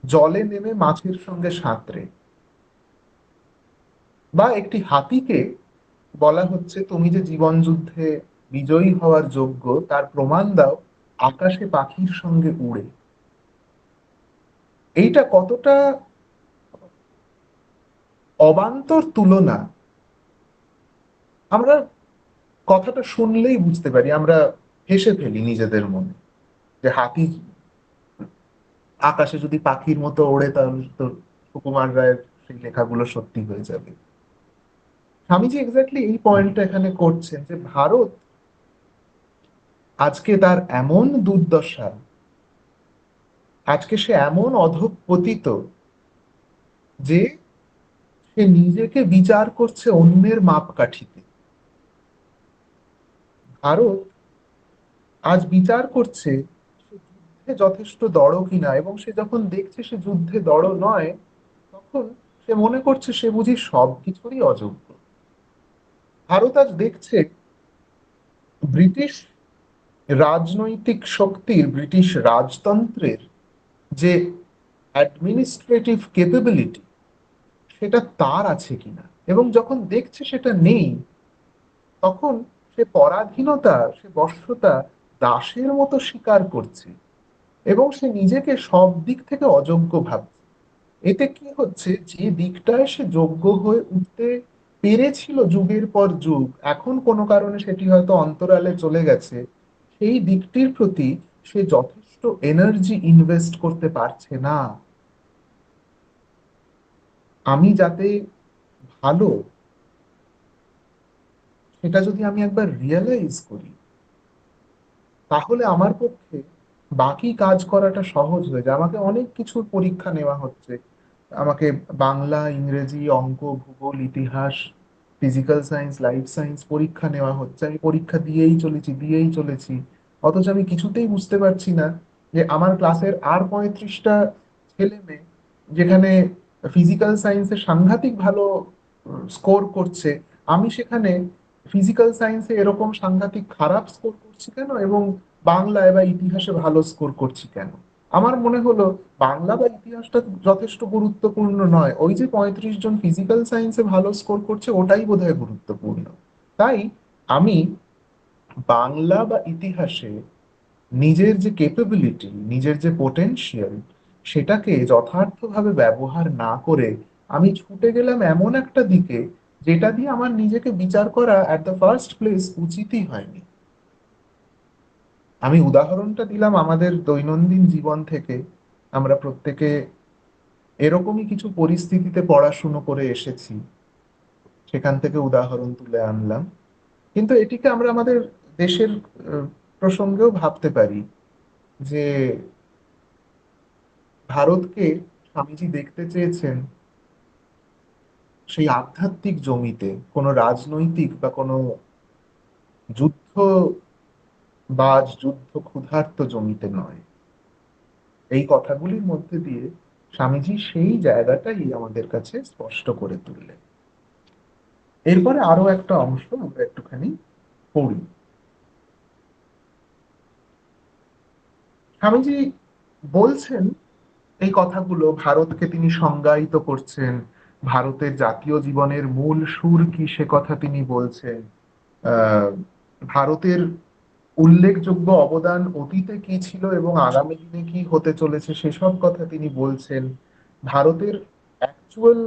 জলে নেমে মাছের সঙ্গে সাঁতরে। বা একটি হাতিকে বলা হচ্ছে, তুমি যে জীবন যুদ্ধে বিজয়ী হওয়ার যোগ্য তার প্রমাণ দাও আকাশে পাখির সঙ্গে উড়ে। এইটা কতটা অবান্তর তুলনা, আমরা কথাটা শুনলেই বুঝতে পারি, আমরা হেসে ফেলি নিজেদের মনে, যে হাতি আকাশে যদি পাখির মতো ওড়ে তাহলে তো সুকুমার রায়ের সেই লেখাগুলো সত্যি হয়ে যাবে। স্বামীজি এক্স্যাক্টলি এই পয়েন্টটা এখানে করছেন, যে ভারত আজকে তার এমন দুর্দশা, আজকে সে এমন অধঃপতিত যে সে নিজেকে বিচার করছে অন্যের মাপকাঠিতে। ভারত আজ বিচার করছে সে যুদ্ধে যথেষ্ট দড় কিনা, এবং সে যখন দেখছে সে যুদ্ধে দড় নয়, তখন সে মনে করছে সে বুঝি সব কিছুরই অযোগ্য। ভারত আজ দেখছে ব্রিটিশ রাজনৈতিক শক্তির, ব্রিটিশ রাজতন্ত্রের যে অ্যাডমিনিস্ট্রেটিভ ক্যাপাবিলিটি সেটা তার আছে কিনা, এবং যখন দেখছে সেটা নেই, তখন সে পরাধীনতা, সে বশ্যতা দাসের মতো স্বীকার করছে এবং সে নিজেকে সব দিক থেকে অযোগ্য ভাবছে। এতে কি হচ্ছে, যে দিকটায় সে যোগ্য হয়ে উঠতে পেরেছিল যুগের পর যুগ, এখন কোনো কারণে সেটি হয়তো অন্তরালে চলে গেছে, সেই দিকটির প্রতি সে যথেষ্ট এনার্জি ইনভেস্ট করতে পারছে না। আমি যাতে ভালো, সেটা যদি আমি একবার রিয়েলাইজ করি, তাহলে আমার পক্ষে বাকি কাজ করাটা সহজ হয়ে যায়। আমাকে অনেক কিছুর পরীক্ষা নেওয়া হচ্ছে, আমাকে বাংলা, ইংরেজি, অঙ্ক, ভূগোল, ইতিহাস, ফিজিক্যাল সায়েন্স, লাইফ সায়েন্স পরীক্ষা নেওয়া হচ্ছে। আমি পরীক্ষা দিয়েই চলেছি, অথচ আমি কিছুতেই বুঝতে পারছি না যে আমার ক্লাসের আর 35টা ছেলে মেয়ে যেখানে ফিজিক্যাল সায়েন্সে সাংঘাতিক ভালো স্কোর করছে, আমি সেখানে ফিজিক্যাল সায়েন্সে এরকম সাংঘাতিক খারাপ স্কোর করছি কেন, এবং বাংলায় বা ইতিহাসে ভালো স্কোর করছি কেন। আমার মনে হলো বাংলা বা ইতিহাসটা যথেষ্ট গুরুত্বপূর্ণ নয়, ওই যে 35 জন ফিজিক্যাল সায়েন্সে ভালো স্কোর করছে ওটাই বোধহয় গুরুত্বপূর্ণ। তাই আমি বাংলা বা ইতিহাসে নিজের যে ক্যাপাবিলিটি, নিজের যে পোটেনশিয়াল, সেটাকে যথার্থভাবে ব্যবহার না করে আমি ছুটে গেলাম এমন একটা দিকে যেটা দিয়ে আমার নিজেকে বিচার করা অ্যাট দ্য ফার্স্ট প্লেস উচিতই হয়নি। আমি উদাহরণটা দিলাম আমাদের দৈনন্দিন জীবন থেকে। আমরা প্রত্যেকে এরকমই কিছু পরিস্থিতিতে পড়াশুনো করে এসেছি, সেখান থেকে উদাহরণ তুলে আনলাম। কিন্তু এটিকে আমরা আমাদের দেশের প্রসঙ্গেও ভাবতে পারি যে ভারতকে স্বামীজি দেখতে চেয়েছেন সেই আধ্যাত্মিক জমিতে, কোনো রাজনৈতিক বা কোনো যুদ্ধ যুদ্ধ ক্ষুধার্ত জমিতে নয়। এই কথাগুলির মধ্যে দিয়ে স্বামীজি সেই জায়গাটাই আমাদের কাছে স্পষ্ট করে তুললেন। এরপরে আরো একটা অংশ আমরা একটুখানি পড়ি। স্বামীজি বলছেন এই কথাগুলো, ভারতকে তিনি সংজ্ঞায়িত করছেন, ভারতের জাতীয় জীবনের মূল সুর কি সে কথা তিনি বলছেন, আহ ভারতের উল্লেখযোগ্য অবদান অতীতে কি ছিল এবং আগামী দিনে কি হতে চলেছে সেসব কথা তিনি বলছেন। ভারতের অ্যাকচুয়াল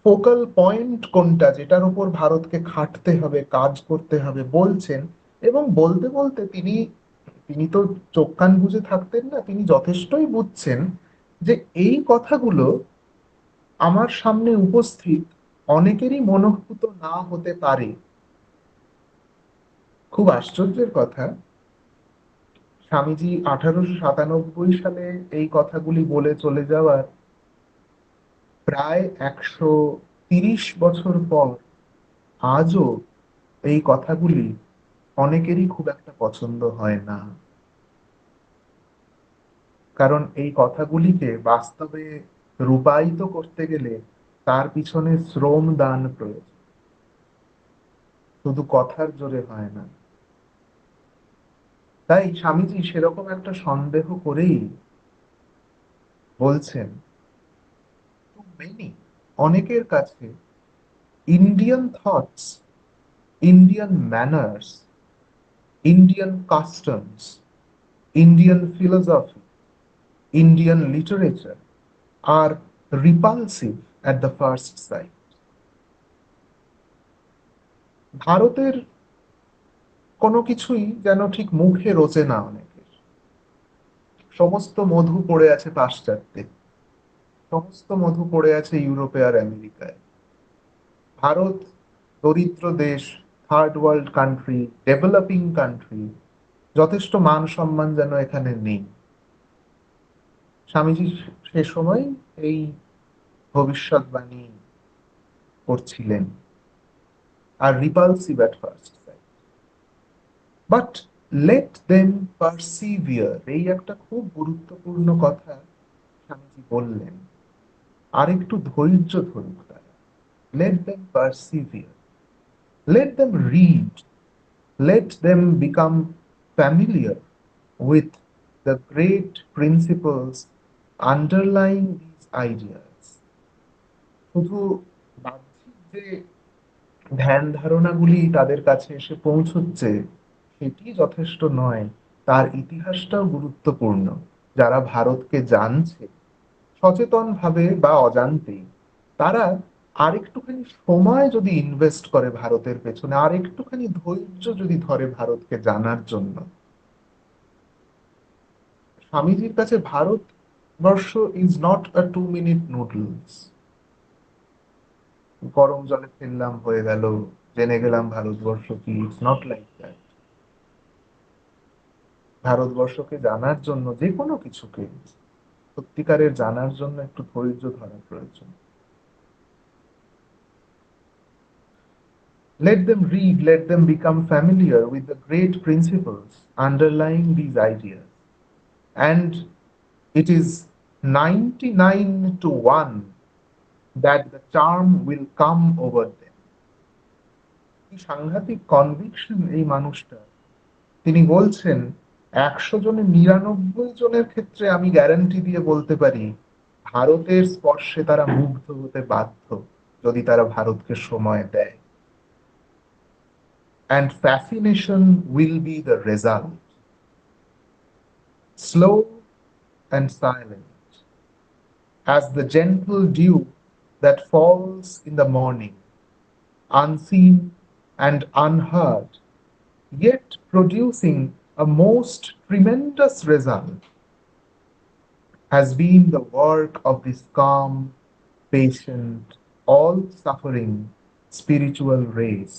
ফোকাল পয়েন্ট কোনটা, যেটার উপর ভারতকে খাটতে হবে, কাজ করতে হবে বলছেন। এবং বলতে বলতে তিনি তিনি তো চোখ কান বুজে থাকতেন না, তিনি যথেষ্টই বুঝছেন যে এই কথাগুলো আমার সামনে উপস্থিত অনেকেরই মনোভূত না হতে পারে। খুব আশ্চর্যের কথা, স্বামীজি 1897 সালে এই কথাগুলি বলে চলে যাওয়ার প্রায় 130 বছর পর আজও এই কথাগুলি অনেকেরই খুব একটা পছন্দ হয় না। কারণ এই কথাগুলিকে বাস্তবে রূপায়িত করতে গেলে তার পিছনে শ্রম দান প্রয়োজন, শুধু কথার জোরে হয় না। তাই স্বামীজি সেরকম একটা সন্দেহ করেই বলছেন, অনেকের কাছে Indian thoughts, Indian manners, Indian customs, Indian philosophy, Indian literature are repulsive at the first sight. ভারতের কোনো কিছুই যেন ঠিক মুখে রোচে না অনেকের। সমস্ত মধু পড়ে আছে পাশ্চাত্যে, সমস্ত মধু পড়ে আছে ইউরোপে আর আমেরিকায়। ভারত দরিদ্র দেশ, third world country, developing country, যথেষ্ট মান সম্মান যেন এখানে নেই। স্বামীজি সে সময় এই ভবিষ্যৎবাণী করছিলেন। আর repulsive at first sight, but let them persevere, এই একটা খুব গুরুত্বপূর্ণ কথা স্বামীজি বললেন। আর একটু ধৈর্য ধরুক তারা। Let them persevere, let them read, let them become familiar with the great principles underlying these ideas. শুধু বাহ্যিক যে ধ্যান ধারণাগুলি তাদের কাছে এসে পৌঁছচ্ছে সেটি যথেষ্ট নয়, তার ইতিহাসটাও গুরুত্বপূর্ণ। যারা ভারতকে জানছে সচেতন ভাবে বা অজান্তেই, তারা আর একটুখানি সময় যদি ইনভেস্ট করে ভারতের পেছনে, আর একটুখানি ধৈর্য যদি ধরে ভারতকে জানার জন্য, স্বামীজির কাছে Bharatvarsha is not a 2 minute noodles. গরম জলে ফেললাম হয়ে গেল, জেনে গেলাম ভারতবর্ষ কি, ইটস নট লাইক দ্যাট। ভারতবর্ষকে জানার জন্য, যে কোনো কিছুকে সত্যিকারের জানার জন্য একটু ধৈর্য ধরা প্রয়োজন। Let them read, let them become familiar with the great principles underlying these ideas. And it is 99 to 1 that the charm will come over them. কি সাংঘাতিক কনভিকশন এই মানুষটা। তিনি বলছেন 100 জনে 99 জনের ক্ষেত্রে আমি গ্যারান্টি দিয়ে বলতে পারি ভারতের স্পর্শে তারা মুগ্ধ হতে বাধ্য, যদি তারা ভারতকে সময় দেয়। And fascination will be the result. Slow and silent, as the gentle dew that falls in the morning, unseen and unheard, yet producing a most tremendous result, has been the work of this calm, patient, all-suffering spiritual race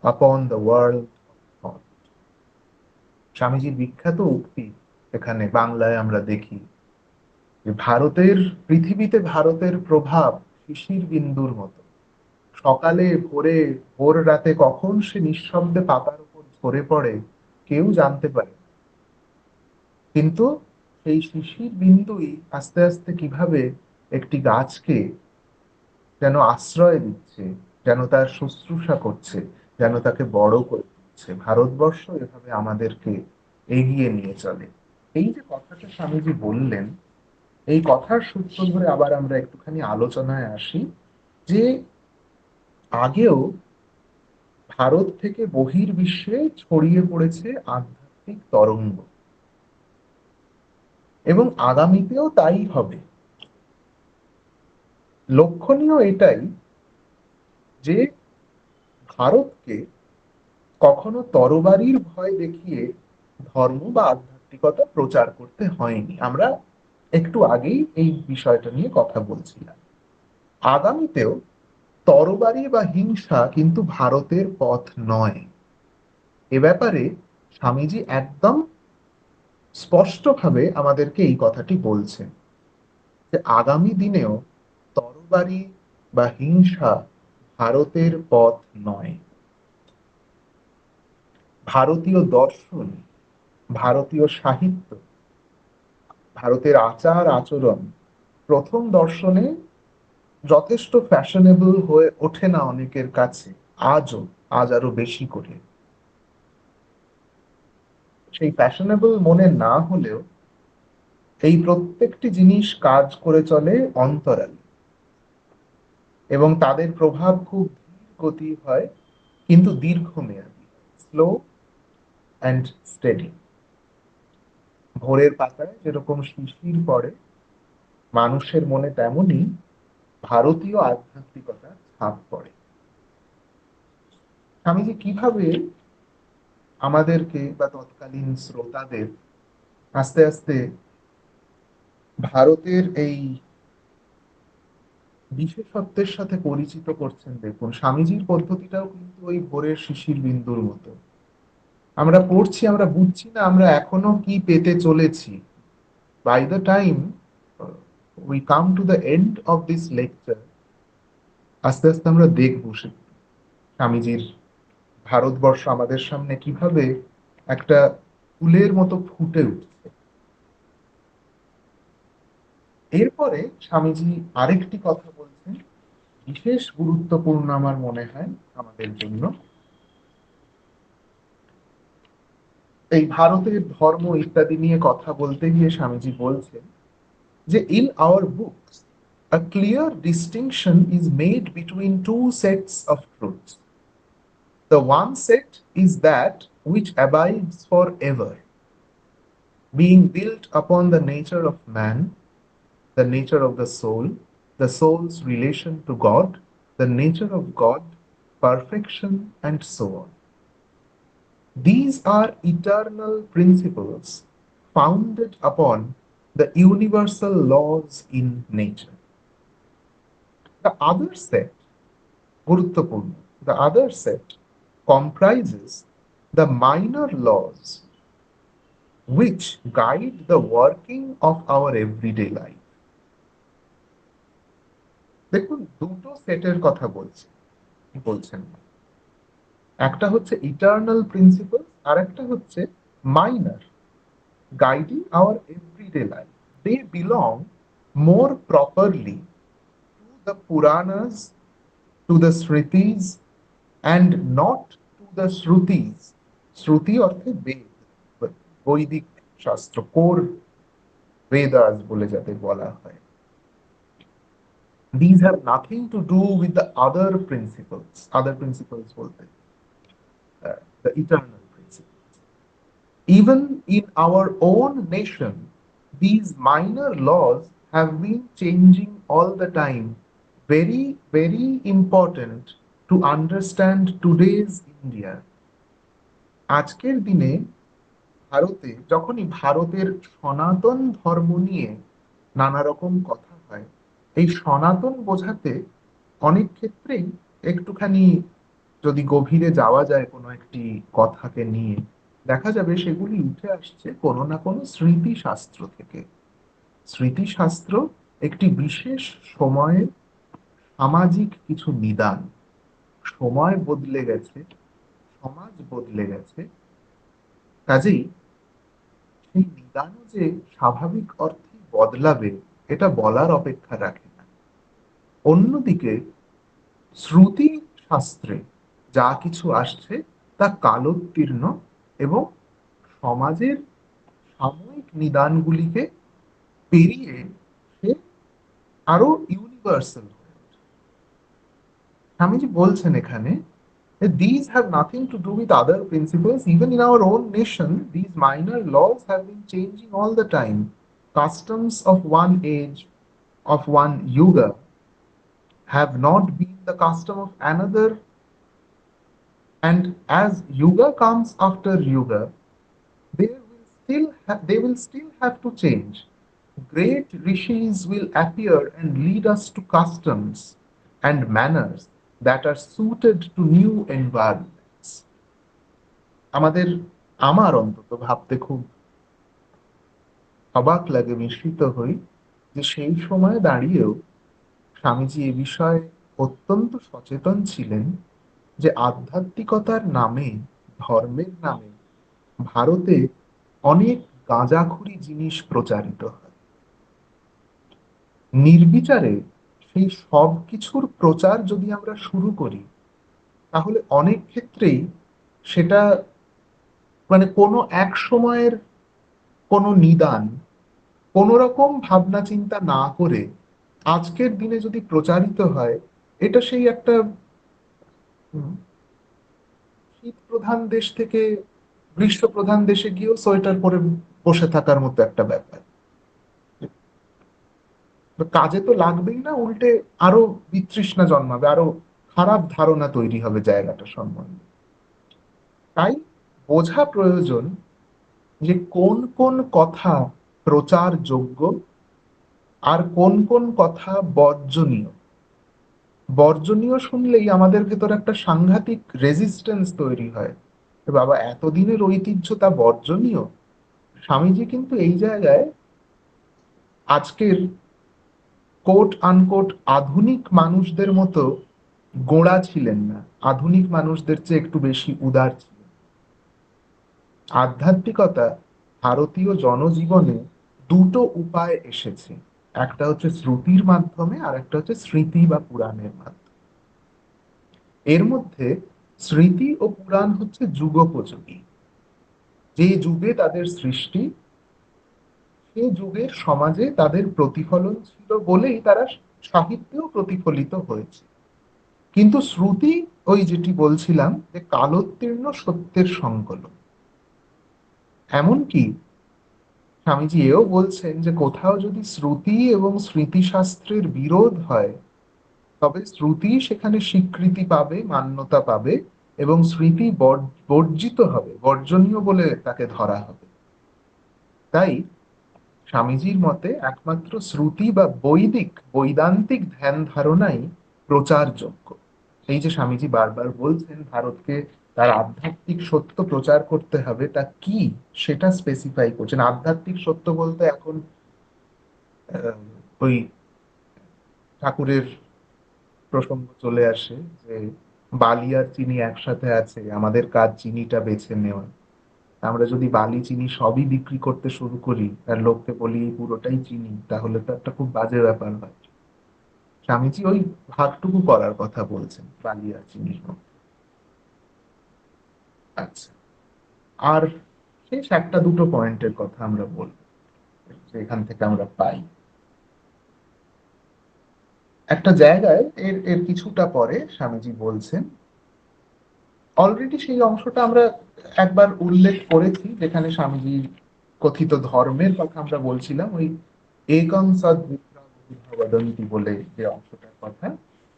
upon the world of thought. স্বামীজির বিখ্যাত উক্তি এখানে বাংলায় আমরা দেখি যে পৃথিবীতে ভারতের প্রভাব শিশির বিন্দুর মতো। সকালে ভোরে ভোর রাতে কখন সে নিঃশব্দে পাতার উপর ঝরে পড়ে কেউ জানতে পারে না। কিন্তু সেই শিশির বিন্দুই আস্তে আস্তে কিভাবে একটি গাছকে যেন আশ্রয় দিচ্ছে, যেন তার শুশ্রূষা করছে, যেন তাকে বড় করে তুলছে। ভারতবর্ষ এভাবে আমাদেরকে এগিয়ে নিয়ে চলে। এই যে কথাটা স্বামীজি বললেন, এই কথার সূত্র ধরে আবার আমরা একটুখানি আলোচনায় আসি যে আগেও ভারত থেকে বহির্বিশ্বে ছড়িয়ে পড়েছে আধ্যাত্মিক তরঙ্গ, এবং আগামীতেও তাই হবে। লক্ষণীয় এটাই যে ভারতকে কখনো তরবারির ভয় দেখিয়ে ধর্ম বা আধ্যাত্মিকতা প্রচার করতে হয়নি। আমরা একটু আগেই এই বিষয়টা নিয়ে কথা বলছিলাম। আগামীতেও তরবারি বা হিংসা কিন্তু ভারতের পথ নয়। এ ব্যাপারে স্বামীজি একদম স্পষ্টভাবে আমাদেরকে এই কথাটি বলছেন যে আগামী দিনেও তরবারি বা হিংসা ভারতের পথ নয়। ভারতীয় দর্শন, ভারতীয় সাহিত্য, ভারতের আচার আচরণ প্রথম দর্শনে যথেষ্ট ফ্যাশনেবল হয়ে ওঠে না অনেকের কাছে, আজ আরো বেশি করে। সেই ফ্যাশনেবল মনে না হলেও এই প্রত্যেকটি জিনিস কাজ করে চলে অন্তরালে, এবং তাদের প্রভাব খুব ধীর গতি হয় কিন্তু দীর্ঘমেয়াদী, স্লো অ্যান্ড স্টেডি। ভোরের পাতায় যেরকম শিশির পড়ে, মানুষের মনে তেমনি ভারতীয় আধ্যাত্মিকতা ছাপ পড়ে। স্বামীজি কিভাবে আমাদেরকে বা তৎকালীন শ্রোতাদের আস্তে আস্তে ভারতের এই বিশেষত্বের সাথে পরিচিত করছেন দেখুন। স্বামীজির পদ্ধতিটাও কিন্তু ওই ভোরের শিশির বিন্দুর মতো। আমরা পড়ছি, আমরা বুঝছি না আমরা এখনো কি পেতে চলেছি। By the time we come to the end of this lecture, আস্তে আস্তে আমরা দেখবো স্বামীজির ভারতবর্ষ আমাদের সামনে কিভাবে একটা ফুলের মতো ফুটে উঠছে। এরপরে স্বামীজি আরেকটি কথা বলছেন, বিশেষ গুরুত্বপূর্ণ আমার মনে হয় আমাদের জন্য। এই ভারতের ধর্ম ইত্যাদি নিয়ে কথা বলতে গিয়ে স্বামীজি বলছেন যে in our books a clear distinction is made between two sets of truths. The one set is that which abides forever, being built upon the nature of man, the nature of the soul, the soul's relation to God, the nature of God, perfection, and so on. These are eternal principles founded upon the universal laws in nature. The other set, গুরুত্বপূর্ণ, the other set comprises the minor laws which guide the working of our everyday life. দেখুন, দুটো সেটের কথা বলছেন। একটা হচ্ছে ইটার্নাল প্রিন্সিপাল, আর একটা হচ্ছে minor, guiding our everyday life. They belong more properly to the Puranas, to the Smritis, and not to the Shrutis. Shruti অর্থে বেদ, বৈদিক শাস্ত্র, কোর বেদাস বলে যাদের বলা হয়। These have nothing to do with the other principles বলতে the eternal principles. Even in our own nation, these minor laws have been changing all the time. Very, very important to understand today's India. আজকের দিনে ভারতে যখনই ভারতের সনাতন ধর্ম নিয়ে নানা রকম কথা হয়, এই সনাতন বোঝাতে অনেক ক্ষেত্রেই একটুখানি যদি গভীরে যাওয়া যায় কোনো একটি কথাকে নিয়ে, দেখা যাবে সেগুলি উঠে আসছে কোনো না কোনো স্মৃতিশাস্ত্র থেকে। স্মৃতিশাস্ত্র একটি বিশেষ সময়ে সামাজিক কিছু নিদান। সময় বদলে গেছে, সমাজ বদলে গেছে, কাজেই সেই নিদানও যে স্বাভাবিক অর্থে বদলাবে এটা বলার অপেক্ষা রাখে না। অন্যদিকে শ্রুতি শাস্ত্রে যা কিছু আসছে তা কালোত্তীর্ণ এবং সমাজের সাময়িক নিদানগুলিকে পেরিয়ে সে আরো ইউনিভার্সাল হয়ে ওঠে। স্বামীজি বলছেন এখানে, these have nothing to do with other principles. Even in our own nation, these minor laws have been changing all the time. Customs of one age, of one yuga, have not been the custom of another. And as yuga comes after yuga, they will still have to change. Great rishis will appear and lead us to customs and manners that are suited to new environments. আমার অন্তত ভাবতে খুব অবাক লাগে, বিস্মিত হই যে সেই সময় দাঁড়িয়েও স্বামীজি এ বিষয়ে অত্যন্ত সচেতন ছিলেন যে আধ্যাত্মিকতার নামে, ধর্মের নামে ভারতে অনেক গাঁজাখুরি জিনিস প্রচারিত হয়। নির্বিচারে সেই সব কিছুর প্রচার যদি আমরা শুরু করি, তাহলে অনেক ক্ষেত্রেই সেটা মানে কোনো এক সময়ের কোনো নিদান কোন রকম ভাবনা চিন্তা না করে আজকের দিনে যদি প্রচারিত হয়, এটা সেই একটা শীত প্রধান দেশ থেকে গ্রীষ্ম প্রধান দেশে গিয়েও সোয়েটার পরে বসে থাকার মতো একটা ব্যাপার। কাজে তো লাগবেই না, উল্টে আরো বিতৃষ্ণা জন্মাবে, আরো খারাপ ধারণা তৈরি হবে জায়গাটা সম্বন্ধে। তাই বোঝা প্রয়োজন যে কোন কোন কথা প্রচারযোগ্য আর কোন কোন কথা বর্জনীয়। বর্জনীয় শুনলেই আমাদের ভেতর একটা সাংঘাতিক রেজিস্ট্যান্স তৈরি হয়, বাবা এতদিনের ঐতিহ্য তা বর্জনীয়। স্বামীজি কিন্তু এই জায়গায় আজকের কোট আনকোট আধুনিক মানুষদের মতো গোঁড়া ছিলেন না, আধুনিক মানুষদের চেয়ে একটু বেশি উদার ছিলেন। আধ্যাত্মিকতা ভারতীয় জনজীবনে দুটো উপায় এসেছে, একটা হচ্ছে শ্রুতির মাধ্যমে আর একটা হচ্ছে স্মৃতি বা পুরাণের মাধ্যমে। এর মধ্যে স্মৃতি ও পুরাণ হচ্ছে যুগোপযোগী। যে যুগে তাদের সৃষ্টি, সে যুগের সমাজে তাদের প্রতিফলন ছিল বলেই তারা সাহিত্যেও প্রতিফলিত হয়েছে। কিন্তু শ্রুতি ওই যেটি বলছিলাম যে কালোত্তীর্ণ সত্যের সংকলন। এমনকি স্বামীজি এও বলছেন যে কোথাও যদি শ্রুতি এবং স্মৃতিশাস্ত্রের বিরোধ হয়, তবে শ্রুতি সেখানে স্বীকৃতি পাবে, মান্যতা পাবে, এবং স্মৃতি বর্জিত হবে, বর্জনীয় বলে তাকে ধরা হবে। তাই স্বামীজির মতে একমাত্র শ্রুতি বা বৈদান্তিক ধ্যান ধারণাই প্রচারযোগ্য। এই যে স্বামীজি বারবার বলছেন ভারতকে তার আধ্যাত্মিক সত্য প্রচার করতে হবে, তা কি সেটা স্পেসিফাই করছেন। আধ্যাত্মিক সত্য বলতে এখন ওই ঠাকুরের প্রসঙ্গ চলে আসে যে বালি আর চিনি একসাথে আছে, আমাদের কাজ চিনিটা বেছে নেওয়া। আমরা যদি বালি চিনি সবই বিক্রি করতে শুরু করি আর লোককে বলি এই পুরোটাই চিনি, তাহলে তো একটা খুব বাজে ব্যাপার হয়। স্বামীজি ওই ভাগটুকু করার কথা বলছেন বালি আর চিনির মধ্যে। আচ্ছা, আর শেষ একটা দুটো পয়েন্টের কথা আমরা বলবো যে এখান থেকে আমরা পাই। একটা জায়গায় এর এর কিছুটা পরে স্বামীজি বলছেন, অলরেডি সেই অংশটা আমরা একবার উল্লেখ করেছি, যেখানে স্বামীজি কথিত ধর্মের কথা আমরা বলছিলাম, ওই একং সদ বদন্তি বলে যে অংশটার কথা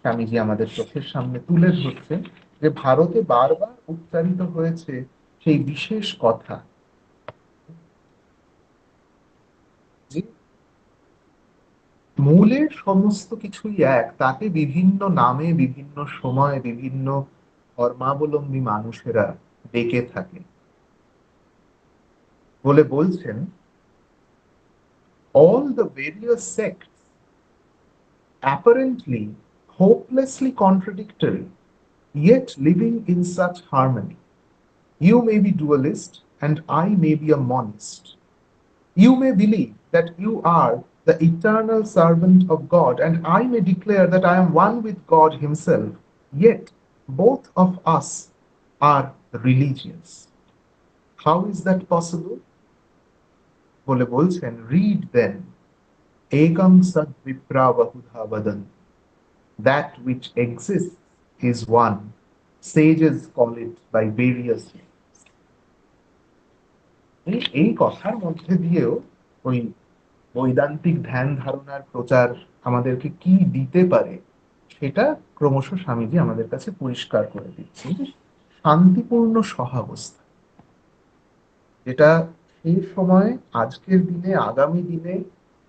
স্বামীজি আমাদের চোখের সামনে তুলে ধরছেন, যে ভারতে বারবার উচ্চারিত হয়েছে সেই বিশেষ কথা যে মূলের সমস্ত কিছুই এক, তাকে বিভিন্ন নামে বিভিন্ন সময় বিভিন্ন ধর্মাবলম্বী মানুষেরা ডেকে থাকে বলে বলছেন, all the various sects apparently hopelessly contradictory, yet living in such harmony. You may be dualist and I may be a monist. You may believe that you are the eternal servant of God, and I may declare that I am one with God Himself. Yet both of us are religious. How is that possible? বলে বলছেন, read then ekam sad vipra bahudha vadanti. That which exists is one. Sages call it by various names. এই কথার মধ্যে দিয়েও ওই বৈদান্তিক ধ্যান ধারণার প্রচার আমাদেরকে কি দিতে পারে সেটা ক্রমশ স্বামীজি আমাদের কাছে পরিষ্কার করে দিচ্ছেন। শান্তিপূর্ণ সহাবস্থা, যেটা সেই সময়, আজকের দিনে, আগামী দিনে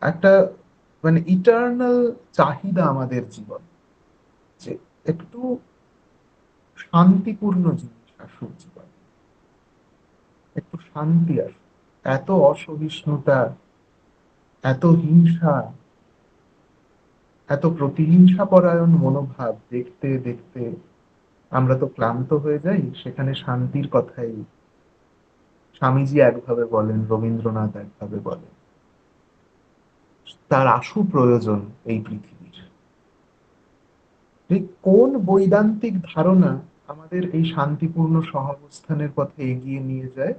একটা মানে ইটার্নাল চাহিদা আমাদের জীবন, যে একটু শান্তিপূর্ণ জিনিস আসুক জীবন, একটু শান্তি আসুক। এত অসহিষ্ণুতা, এত হিংসা, এত প্রতিহিংসা পরায়ণ মনোভাব দেখতে দেখতে আমরা তো ক্লান্ত হয়ে যাই। সেখানে শান্তির কথাই স্বামীজি একভাবে বলেন, রবীন্দ্রনাথ একভাবে বলেন, তার আশু প্রয়োজন এই পৃথিবীর। ঠিক কোন বৈদান্তিক ধারণা আমাদের এই শান্তিপূর্ণ সহাবস্থানের পথে এগিয়ে নিয়ে যায়?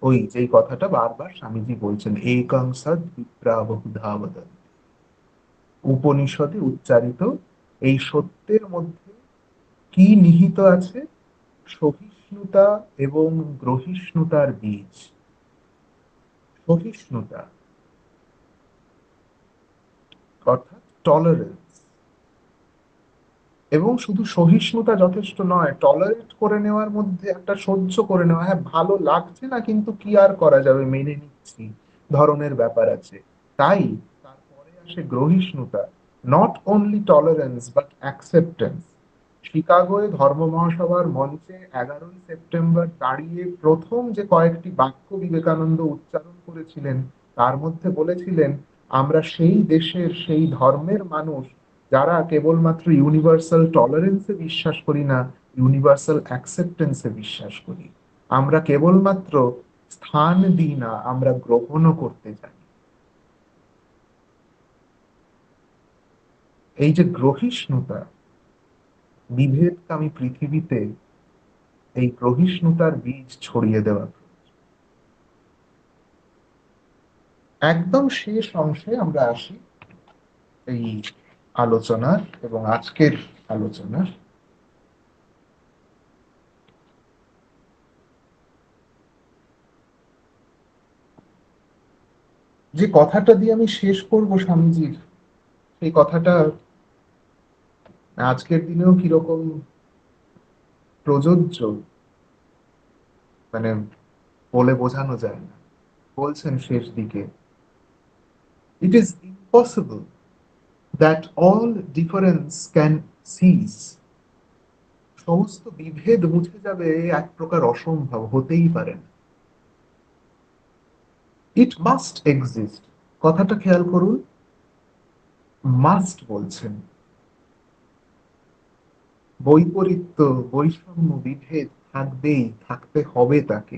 ওই যেই কথাটা বারবার স্বামীজি বলছেন, একং সদ বিপ্রা বহুধা বদন্তি। উপনিষদে উচ্চারিত এই সত্যের মধ্যে কি নিহিত আছে? সহিষ্ণুতা এবং গ্রহিষ্ণুতার বীজ। সহিষ্ণুতা অর্থাৎ টলারেন্স, এবং শুধু সহিষ্ণুতা যথেষ্ট নয়, টলারেট করে নেওয়ার মধ্যে একটা সহ্য করে নেওয়া, হ্যাঁ ভালো লাগছে না কিন্তু কি আর করা যাবে, মেনে নিচ্ছি ধরনের ব্যাপার আছে। তাই তারপরে আসে গ্রহিষ্ণুতা, not only tolerance but acceptance. শিকাগোয় ধর্ম মহাসভার মঞ্চে 11ই সেপ্টেম্বর দাঁড়িয়ে প্রথম যে কয়েকটি বাক্য বিবেকানন্দ উচ্চারণ করেছিলেন, তার মধ্যে বলেছিলেন, আমরা সেই দেশের সেই ধর্মের মানুষ যারা কেবলমাত্র ইউনিভার্সাল টলারেন্সে বিশ্বাস করি না, ইউনিভার্সাল অ্যাকসেপ্টেন্সে বিশ্বাস করি। আমরা কেবলমাত্র স্থান দিই না, আমরা গ্রহণও করতে জানি। এই যে গ্রহিষ্ণুতা, বিভেদকামী পৃথিবীতে এই গ্রহিষ্ণুতার বীজ ছড়িয়ে দেওয়া। একদম শেষ অংশে আমরা আসি এই আলোচনার, এবং আজকের আলোচনার। যে কথাটা দিয়ে আমি শেষ করব স্বামীজির, সেই কথাটা আজকের দিনেও কিরকম প্রযোজ্য, মানে বলে বোঝানো যায় না। বলছেন শেষ দিকে, it is impossible that all difference can cease. সমস্ত বিভেদ মুছে যাবে এক প্রকার অসম্ভব, হতেই পারে না। ইট মাস্ট এক্সিস্ট, কথাটা খেয়াল করুন, মাস্ট বলছেন। বৈপরীত্য, বৈষম্য, বিভেদ থাকবেই, থাকতে হবে তাকে।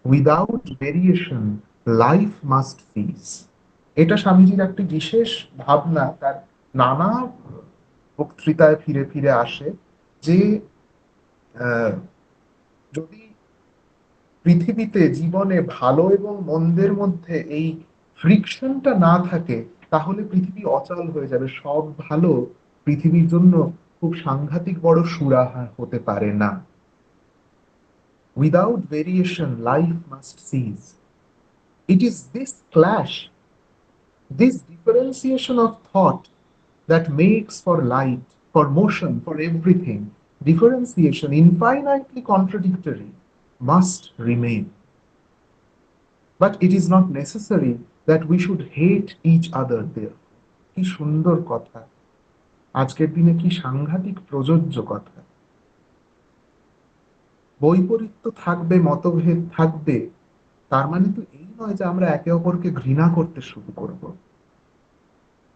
উইদাউট ভেরিয়েশন লাইফ মাস্ট সিজ। এটা স্বামীজির একটি বিশেষ ভাবনা, তার নানা বক্তৃতায় ফিরে ফিরে আসে যে যদি পৃথিবীতে জীবনে ভালো এবং মন্দের মধ্যে এই ফ্রিকশনটা না থাকে, তাহলে পৃথিবী অচল হয়ে যাবে। সব ভালো পৃথিবীর জন্য খুব সাংঘাতিক বড় সুরাহা হতে পারে না। Without variation life must cease. It is this clash, this differentiation of thought that makes for light, for motion, for everything. Differentiation, infinitely contradictory, must remain. But it is not necessary that we should hate each other there. কি সুন্দর কথা, আজকের দিনে কি সাংঘাতিক প্রযোজ্য কথা। বৈপরীত্য থাকবে, মতভেদ থাকবে, তার মানে তো এই নয় যে আমরা একে অপরকে ঘৃণা করতে শুরু করব।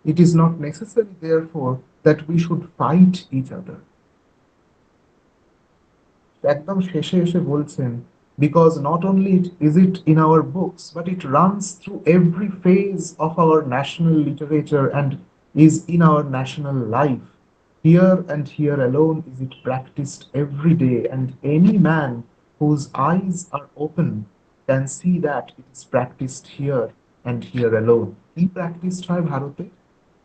It is not necessary, therefore, that we should fight each other. একদম শেষে এসে বলছেন, because not only is it in our books, but it runs through every phase of our national literature and is in our national life. Here and here alone is it practiced every day, and any man whose eyes are open can see that it is practiced here and here alone. কি প্র্যাকটিসড হয় ভারতে?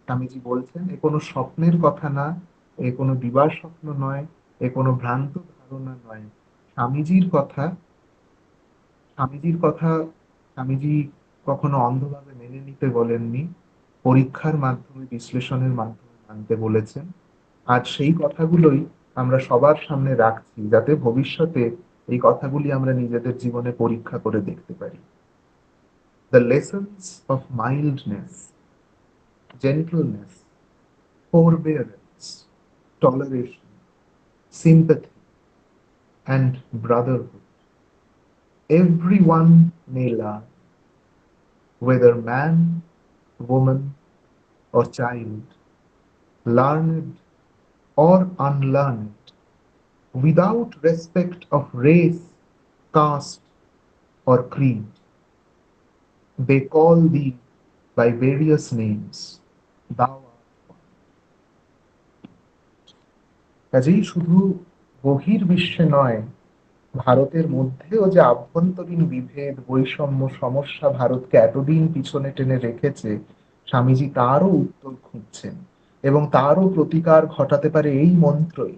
স্বামীজি বলছেন এ কোনো স্বপ্নের কথা না, এ কোনো দিবার স্বপ্ন নয়, এ কোনো ভ্রান্ত ধারণা নয়। স্বামীজির কথা, স্বামীজির কথা স্বামীজি কখনো অন্ধভাবে মেনে নিতে বলেননি, পরীক্ষার মাধ্যমে, বিশ্লেষণের মাধ্যমে মানতে বলেছেন। আজ সেই কথাগুলোই আমরা সবার সামনে রাখছি, যাতে ভবিষ্যতে এই কথাগুলি আমরা নিজেদের জীবনে পরীক্ষা করে দেখতে পারি। The lessons of mildness, gentleness, forbearance, toleration, sympathy, and brotherhood. Everyone may learn, whether man, woman, or child, learned or unlearned, without respect of race, caste, or creed. They call thee by various names. Thou art one. কাজেই শুধু বহির্বিশ্বে নয়, ভারতের মধ্যেও যে আভ্যন্তরীণ বিভেদ, বৈষম্য, সমস্যা ভারতকে এতদিন পিছনে টেনে রেখেছে, স্বামীজি তারও উত্তর খুঁজছেন এবং তারও প্রতিকার ঘটাতে পারে এই মন্ত্রই।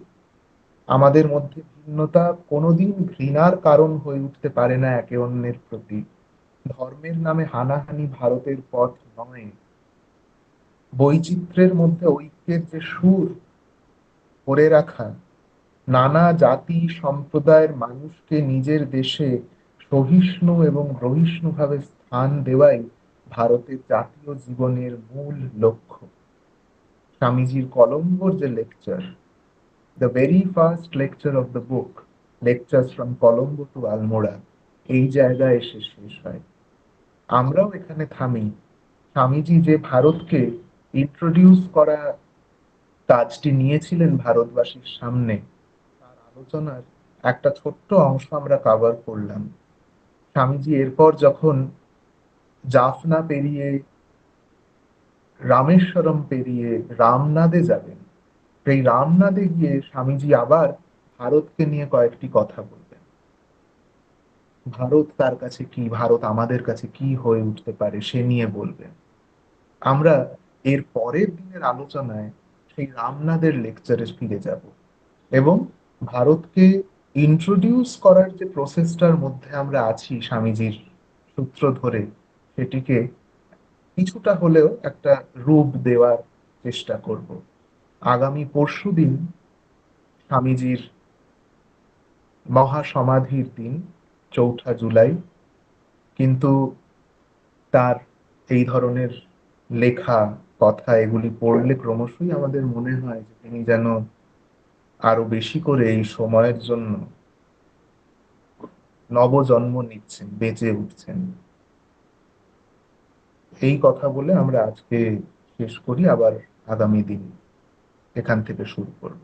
আমাদের মধ্যে ভিন্নতা কোনোদিন ঘৃণার কারণ হয়ে উঠতে পারে না একে অন্যের প্রতি। ধর্মের নামে হানাহানি ভারতের পথ নয়। বৈচিত্র্যের মধ্যে ঐক্যের যে সুর করে রাখা, নানা জাতি সম্প্রদায়ের মানুষকে নিজের দেশে সহিষ্ণু এবং গ্রহিষ্ণুভাবে স্থান দেওয়াই ভারতের জাতীয় জীবনের মূল লক্ষ্য। স্বামীজির কলম্বোর যে lecture, the very first lecture of the book, lectures from Colombo to Almora, এই জায়গায় এসে শেষ হয়। আমরাও এখানে থামি। স্বামীজি যে ভারতকে ইন্ট্রোডিউস করা কাজটি নিয়েছিলেন ভারতবাসীর সামনে, তার আলোচনার একটা ছোট্ট অংশ আমরা কভার করলাম। স্বামীজি এরপর যখন জাফনা পেরিয়ে, রামেশ্বরম পেরিয়ে রামনাদে যাবেন, সেই রামনাদে গিয়ে স্বামীজি আবার ভারতকে নিয়ে কয়েকটি কথা বলবেন। ভারত তার কাছে কি, ভারত আমাদের কাছে কি হয়ে উঠতে পারে সে নিয়ে বলবেন। আমরা এর পরের দিনের আলোচনায় সেই রামনাদের লেকচারে ফিরে যাব এবং ভারতকে ইন্ট্রোডিউস করার যে প্রসেসটার মধ্যে আমরা আছি স্বামীজির সূত্র ধরে, সেটিকে কিছুটা হলেও একটা রূপ দেওয়ার চেষ্টা করব। আগামী পরশুদিন স্বামীজির মহাসমাধির দিন, ৪ঠা জুলাই। কিন্তু তার এই ধরনের লেখা, কথা এগুলি পড়লে ক্রমশই আমাদের মনে হয় যে তিনি যেন আরো বেশি করে এই সময়ের জন্য নবজন্ম নিচ্ছেন, বেঁচে উঠছেন। এই কথা বলে আমরা আজকে শেষ করি, আবার আগামী দিন এখান থেকে শুরু করব।